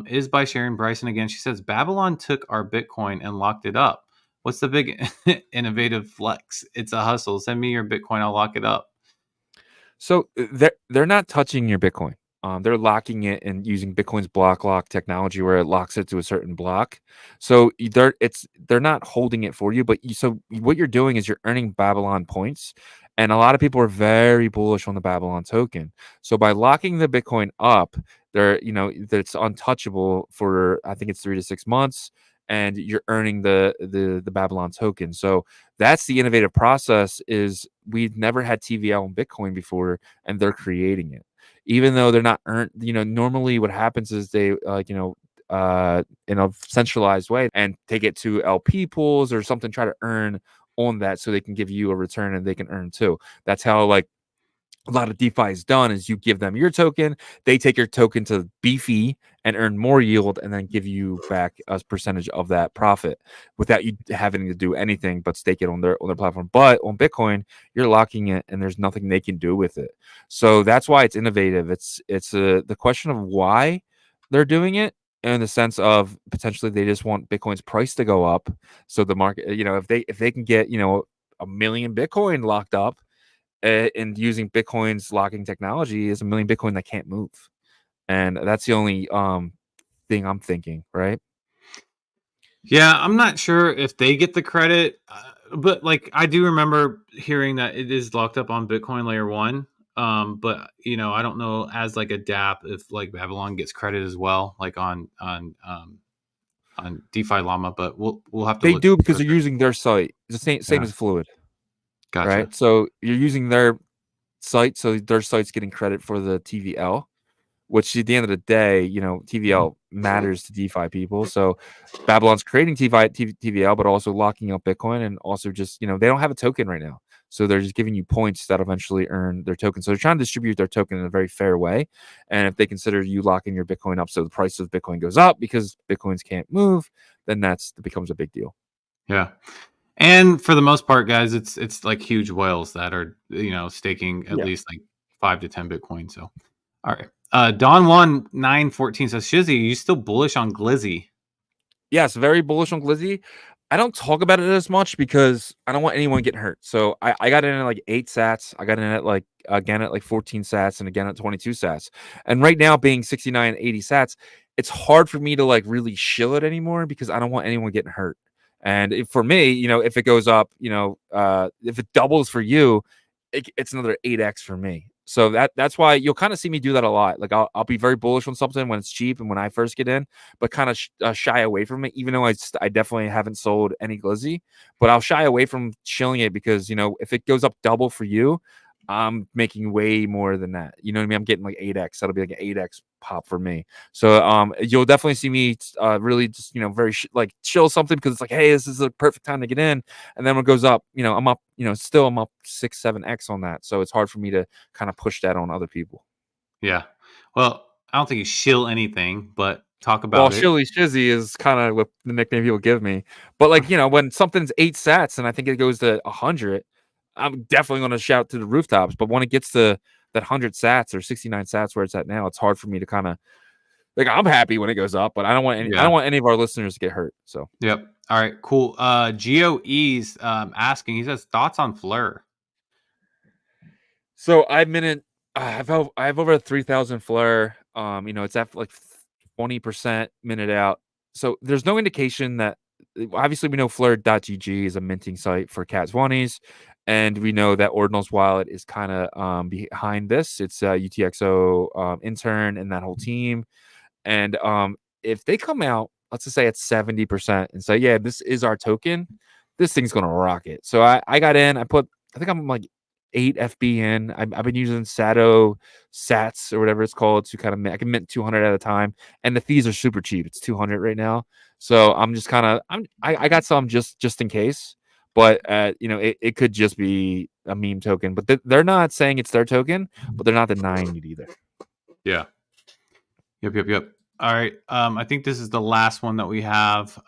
is by Sharon Bryson again. She says Babylon took our Bitcoin and locked it up. What's the big innovative flex? It's a hustle. Send me your Bitcoin. I'll lock it up. So they're not touching your Bitcoin. They're locking it and using Bitcoin's block lock technology where it locks it to a certain block. So they're not holding it for you, but so what you're doing is you're earning Babylon points. And a lot of people are very bullish on the Babylon token. So by locking the Bitcoin up, that's untouchable for, I think it's 3 to 6 months, and you're earning the Babylon token. So that's the innovative process. Is we've never had TVL on Bitcoin before, and they're creating it. Even though they're not earned, normally what happens is they in a centralized way and take it to LP pools or something, try to earn on that so they can give you a return and they can earn too. That's how a lot of DeFi is done. Is you give them your token, they take your token to Beefy and earn more yield, and then give you back a percentage of that profit without you having to do anything but stake it on their platform. But on Bitcoin, you're locking it, and there's nothing they can do with it. So that's why it's innovative. It's the question of why they're doing it, in the sense of potentially they just want Bitcoin's price to go up, so the market, if they can get 1 million Bitcoin locked up. And using Bitcoin's locking technology is 1 million Bitcoin that can't move, and that's the only thing I'm thinking, right? Yeah, I'm not sure if they get the credit, but I do remember hearing that it is locked up on Bitcoin layer 1. But I don't know as a DApp if Babylon gets credit as well, on DeFi Llama. But we'll have to. They do because they're using their site. It's the same as Fluid. Gotcha. Right. So you're using their site, so their site's getting credit for the TVL, which at the end of the day, TVL matters to DeFi people. So Babylon's creating TVL, but also locking up Bitcoin, and also just, they don't have a token right now. So they're just giving you points that eventually earn their token. So they're trying to distribute their token in a very fair way. And if they consider you locking your Bitcoin up so the price of Bitcoin goes up because Bitcoins can't move, then that becomes a big deal. Yeah. And for the most part, guys, it's huge whales that are, staking at least 5 to 10 Bitcoin. So, all right. Don1914 says, Shizzy, are you still bullish on Glizzy? Yes, very bullish on Glizzy. I don't talk about it as much because I don't want anyone getting hurt. So I got in at 8 sats. I got in at again at 14 sats and again at 22 sats. And right now being 69, 80 sats, it's hard for me to really shill it anymore because I don't want anyone getting hurt. And for me, if it goes up, if it doubles for you, it's another 8x for me. So that's why you'll kind of see me do that a lot. I'll be very bullish on something when it's cheap and when I first get in, but kind of shy away from it, even though I definitely haven't sold any Glizzy, but I'll shy away from shilling it because, if it goes up double for you, I'm making way more than that. You know what I mean? I'm getting like 8x. That'll be like an 8x pop for me. So you'll definitely see me really just very like chill something, because it's like, hey, this is the perfect time to get in. And then when it goes up, I'm up, still I'm up 6-7x on that. So it's hard for me to kind of push that on other people. Yeah. Well, I don't think you shill anything, but talk Well, about it. Shilly Shizzy is kind of what the nickname people give me. But like, when something's 8 sats and I think it goes to 100, I'm definitely going to shout to the rooftops. But when it gets to that 100 sats or 69 sats where it's at now, it's hard for me to kind of like, I'm happy when it goes up, but I don't want any of our listeners to get hurt. So, yep. All right, cool. GOE's asking, he says, thoughts on Fleur. So I have over 3,000 flare. It's at like 20% minute out. So there's no indication that, obviously we know Fleur.gg is a minting site for Cat 20s, and we know that Ordinals wallet is kind of behind this. It's UTXO intern and that whole team. And if they come out, let's just say at 70% and say, yeah, this is our token, this thing's gonna rocket. So I got in, I think I'm like 8 FB in. I've been using Sats or whatever it's called to kind of I can mint 200 at a time, and the fees are super cheap. It's 200 right now, so I'm just kind of I got some just in case, but it could just be a meme token. But they're not saying it's their token, but they're not denying it either. Yeah. Yep. All right. I think this is the last one that we have.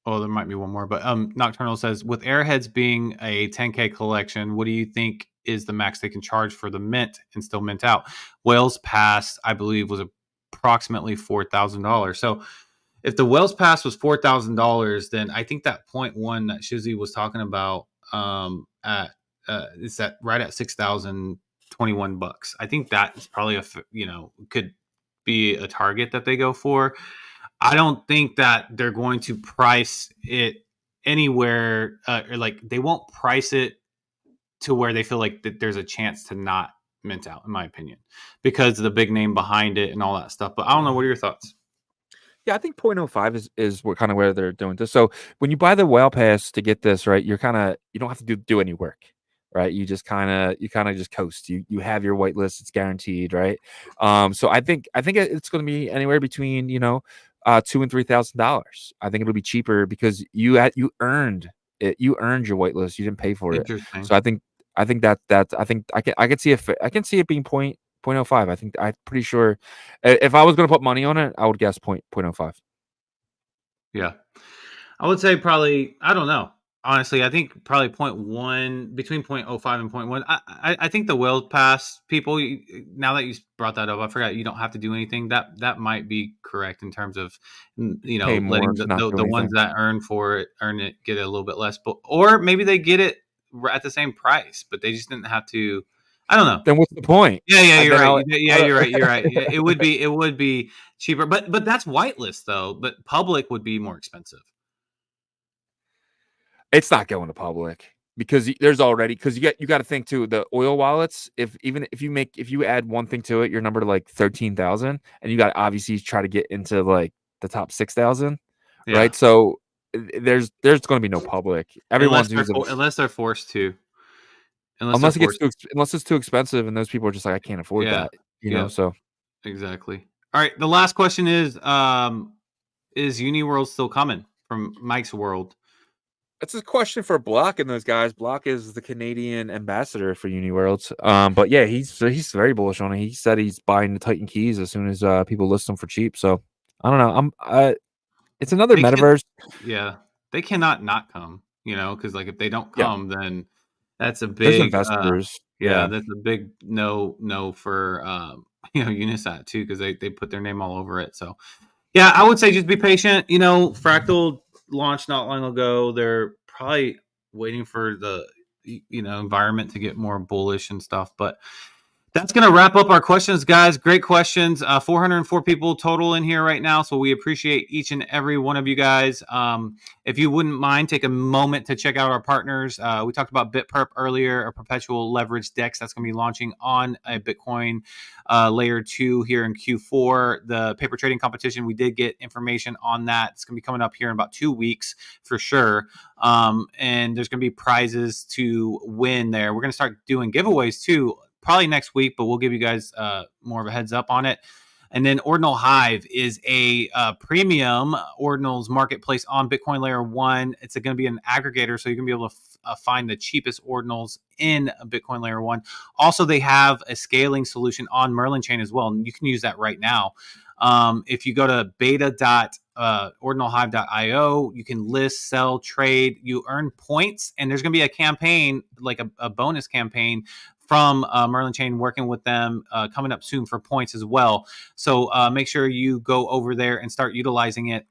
Oh, there might be one more, but Nocturnal says, with Airheads being a 10K collection, what do you think is the max they can charge for the mint and still mint out? Whales Pass, I believe, was approximately $4,000. So if the Whales Pass was $4,000, then I think that 0.1 that Shizzy was talking about is that right at $6,021. I think that is probably could be a target that they go for. I don't think that they're going to price it anywhere, or like they won't price it to where they feel like that there's a chance to not mint out, in my opinion, because of the big name behind it and all that stuff. But I don't know. What are your thoughts? Yeah, I think 0.05 is what kind of where they're doing this. So when you buy the whale pass to get this, right, you don't have to do any work, right? You kind of just coast. You have your whitelist, it's guaranteed, right? So I think it's going to be anywhere between $2,000 and $3,000. I think it'll be cheaper because you earned it. You earned your whitelist. You didn't pay for it. Interesting. So I think I can see it being 0.05. I'm pretty sure if I was going to put money on it, I would guess 0.05. Yeah. I would say probably, I don't know. Honestly, I think probably 0.1, between 0.05 and 0.1. I think the Whale Pass people, now that you brought that up, I forgot you don't have to do anything. That might be correct in terms of, Pay more letting to not do the ones anything. that earn it, get it a little bit less. But, or maybe they get it at the same price, but they just didn't have to. I don't know. Then what's the point? Yeah, you're Then right. You're right. You're right. Yeah, it would be cheaper, but that's whitelist though. But public would be more expensive. It's not going to public because there's already, because you got to think too, the oil wallets, if you add one thing to it, your number to like 13,000, and you got to obviously try to get into like the top 6,000, Yeah. right? So there's going to be no public. Everyone's using, unless they're forced to. unless it's too expensive, and those people are just like, I can't afford Yeah. that. So Exactly. All right. The last question is Uniworld still coming from Mike's World? It's a question for Block and those guys. Block is the Canadian ambassador for Uniworlds. But yeah, he's very bullish on it. He said he's buying the Titan keys as soon as people list them for cheap. So I don't know. It's another metaverse. They cannot not come. Because like if they don't come, then that's a There's big investors. that's a big no for Unisat too, because they put their name all over it. So yeah, I would say just be patient. Fractal launched not long ago. They're probably waiting for the environment to get more bullish and stuff. But That's going to wrap up our questions, guys. Great questions. 404 people total in here right now. So we appreciate each and every one of you guys. If you wouldn't mind, take a moment to check out our partners. We talked about BitPerp earlier, a perpetual leverage DEX that's going to be launching on a Bitcoin layer 2 here in Q4. The paper trading competition, we did get information on that. It's going to be coming up here in about 2 weeks for sure. And there's going to be prizes to win there. We're going to start doing giveaways too, probably next week, but we'll give you guys more of a heads up on it. And then Ordinal Hive is a premium Ordinals marketplace on Bitcoin Layer 1. It's going to be an aggregator, so you're going to be able to find the cheapest Ordinals in Bitcoin Layer 1. Also, they have a scaling solution on Merlin Chain as well, and you can use that right now. If you go to beta.ordinalhive.io, you can list, sell, trade. You earn points, and there's going to be a campaign, like a bonus campaign from Merlin Chain, working with them coming up soon for points as well. So make sure you go over there and start utilizing it.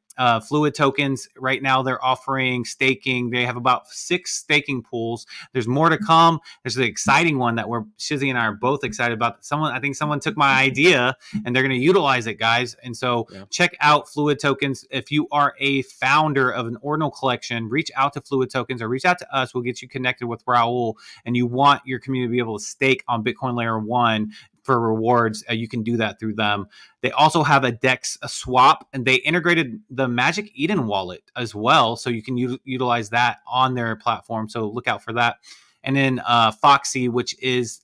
Fluid tokens, right now they're offering staking. They have about 6 staking pools. There's more to come. There's the exciting one that Shizzy and I are both excited about. I think someone took my idea and they're going to utilize it, guys. And so check out Fluid Tokens. If you are a founder of an Ordinal collection, reach out to Fluid Tokens or reach out to us. We'll get you connected with Raul, and you want your community to be able to stake on Bitcoin Layer 1 for rewards, you can do that through them. They also have a DEX swap, and they integrated the Magic Eden wallet as well, so you can utilize that on their platform. So look out for that. And then Foxy, which is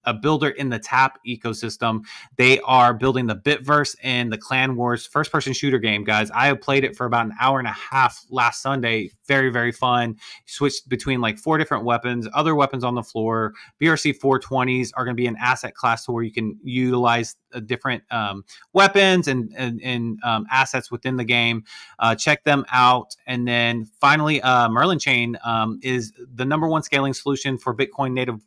a builder in the Tap ecosystem. They are building the Bitverse and the Clan Wars first-person shooter game, guys. I have played it for about an hour and a half last Sunday. Very, very fun. Switched between like 4 different weapons, other weapons on the floor. BRC 420s are going to be an asset class to where you can utilize different weapons and assets within the game. Check them out. And then finally, Merlin Chain is the #1 scaling solution for Bitcoin native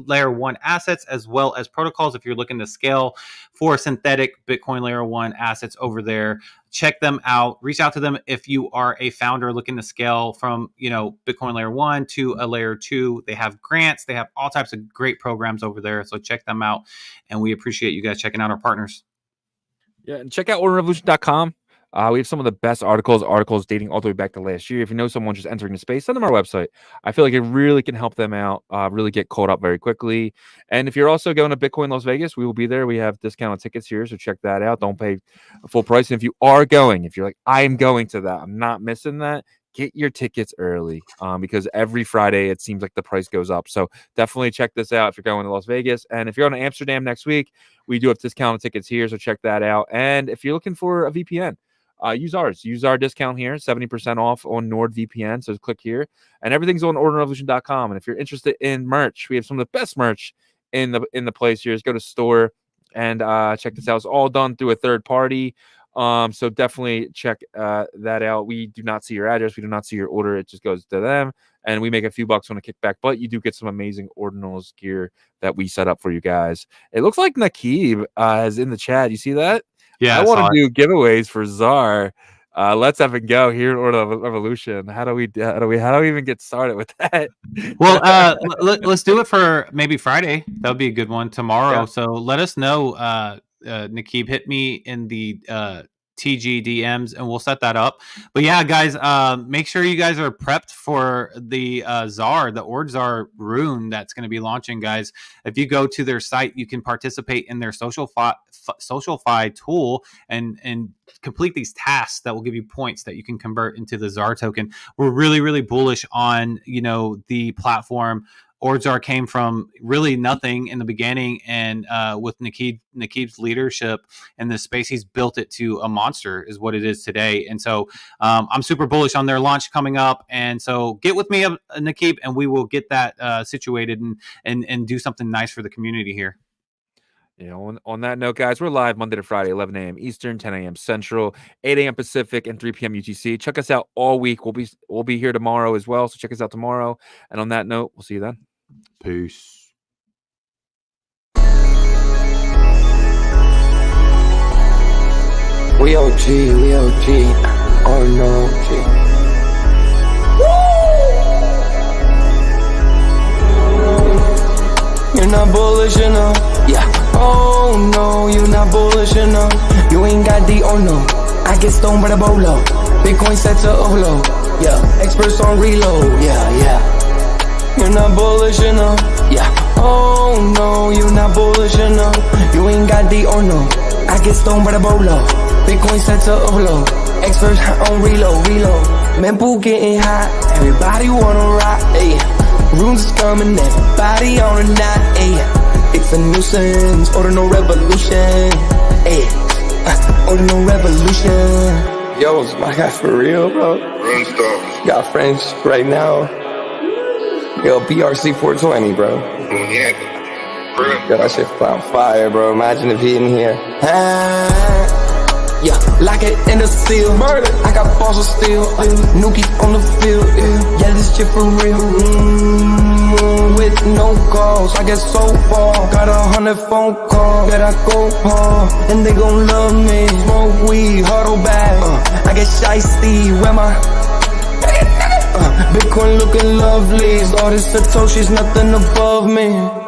Layer 1 assets, as well as protocols. If you're looking to scale for synthetic Bitcoin Layer 1 assets over there, check them out. Reach out to them if you are a founder looking to scale from, Bitcoin Layer 1 to a Layer 2. They have grants. They have all types of great programs over there. So check them out. And we appreciate you guys checking out our partners. Yeah, and check out ordinalrevolution.com. We have some of the best articles dating all the way back to last year. If you know someone just entering the space, send them our website. I feel like it really can help them out, really get caught up very quickly. And if you're also going to Bitcoin Las Vegas, we will be there. We have discounted tickets here, so check that out. Don't pay full price. And if you are going, if you're like, I'm going to that, I'm not missing that, get your tickets early because every Friday it seems like the price goes up. So definitely check this out if you're going to Las Vegas. And if you're going to Amsterdam next week, we do have discounted tickets here, so check that out. And if you're looking for a VPN, use ours. Use our discount here, 70% off on NordVPN. So click here, and everything's on ordinalrevolution.com. And if you're interested in merch, we have some of the best merch in the place here. Just go to store and check this out. It's all done through a third party. So definitely check that out. We do not see your address. We do not see your order. It just goes to them, and we make a few bucks on a kickback. But you do get some amazing Ordinals gear that we set up for you guys. It looks like Nakib is in the chat. You see that? Yeah, I want to do giveaways for Czar. Let's have it go here at Ordinal Revolution. How do we even get started with that? Well, let's do it for maybe Friday. That would be a good one tomorrow. Yeah. So let us know. Nakib, hit me in the TG DMs and we'll set that up. But yeah, guys, make sure you guys are prepped for the Czar, the Ord Czar rune that's going to be launching, guys. If you go to their site, you can participate in their SocialFi tool and complete these tasks that will give you points that you can convert into the Czar token. We're really, really bullish on, the platform. Ordzar came from really nothing in the beginning, and with Nakib's leadership in this space, he's built it to a monster, is what it is today. And so I'm super bullish on their launch coming up. And so get with me, Nakib, and we will get that situated and do something nice for the community here. On that note, guys, we're live Monday to Friday, 11 a.m. Eastern, 10 a.m. Central, 8 a.m. Pacific, and 3 p.m. UTC. Check us out all week. We'll be here tomorrow as well, so check us out tomorrow. And on that note, we'll see you then. Peace. We OG. Oh no, G. You're not bullish enough. Yeah. Oh no, you not bullish enough. You ain't got the oh no. I get stoned by the bolo. Bitcoin set to overload. Yeah, experts on reload. Yeah. You're not bullish enough. Yeah. Oh no, you not bullish enough. You ain't got the oh no. I get stoned by the bolo. Bitcoin set to overload. Experts on reload. Mempool getting hot. Everybody wanna rock. Ayy. Rooms is coming. Everybody on a knot. Ayy. It's a nuisance. Ordinal Revolution. Ayy. Ordinal Revolution. Yo, it's my guy for real, bro. Got friends right now. Yo, BRC 420, bro. Yo, that shit on fire, bro. Imagine if he in here. Yeah, like it in the seal. Murder. I got balls of steel. Nuki on the field. Yeah, this shit for real. With no calls, I get so far. Got 100 phone calls that I go hard, and they gon' love me. Smoke weed, huddle back. I get shiesty. Where my Bitcoin looking lovely. All this Satoshi's nothing above me.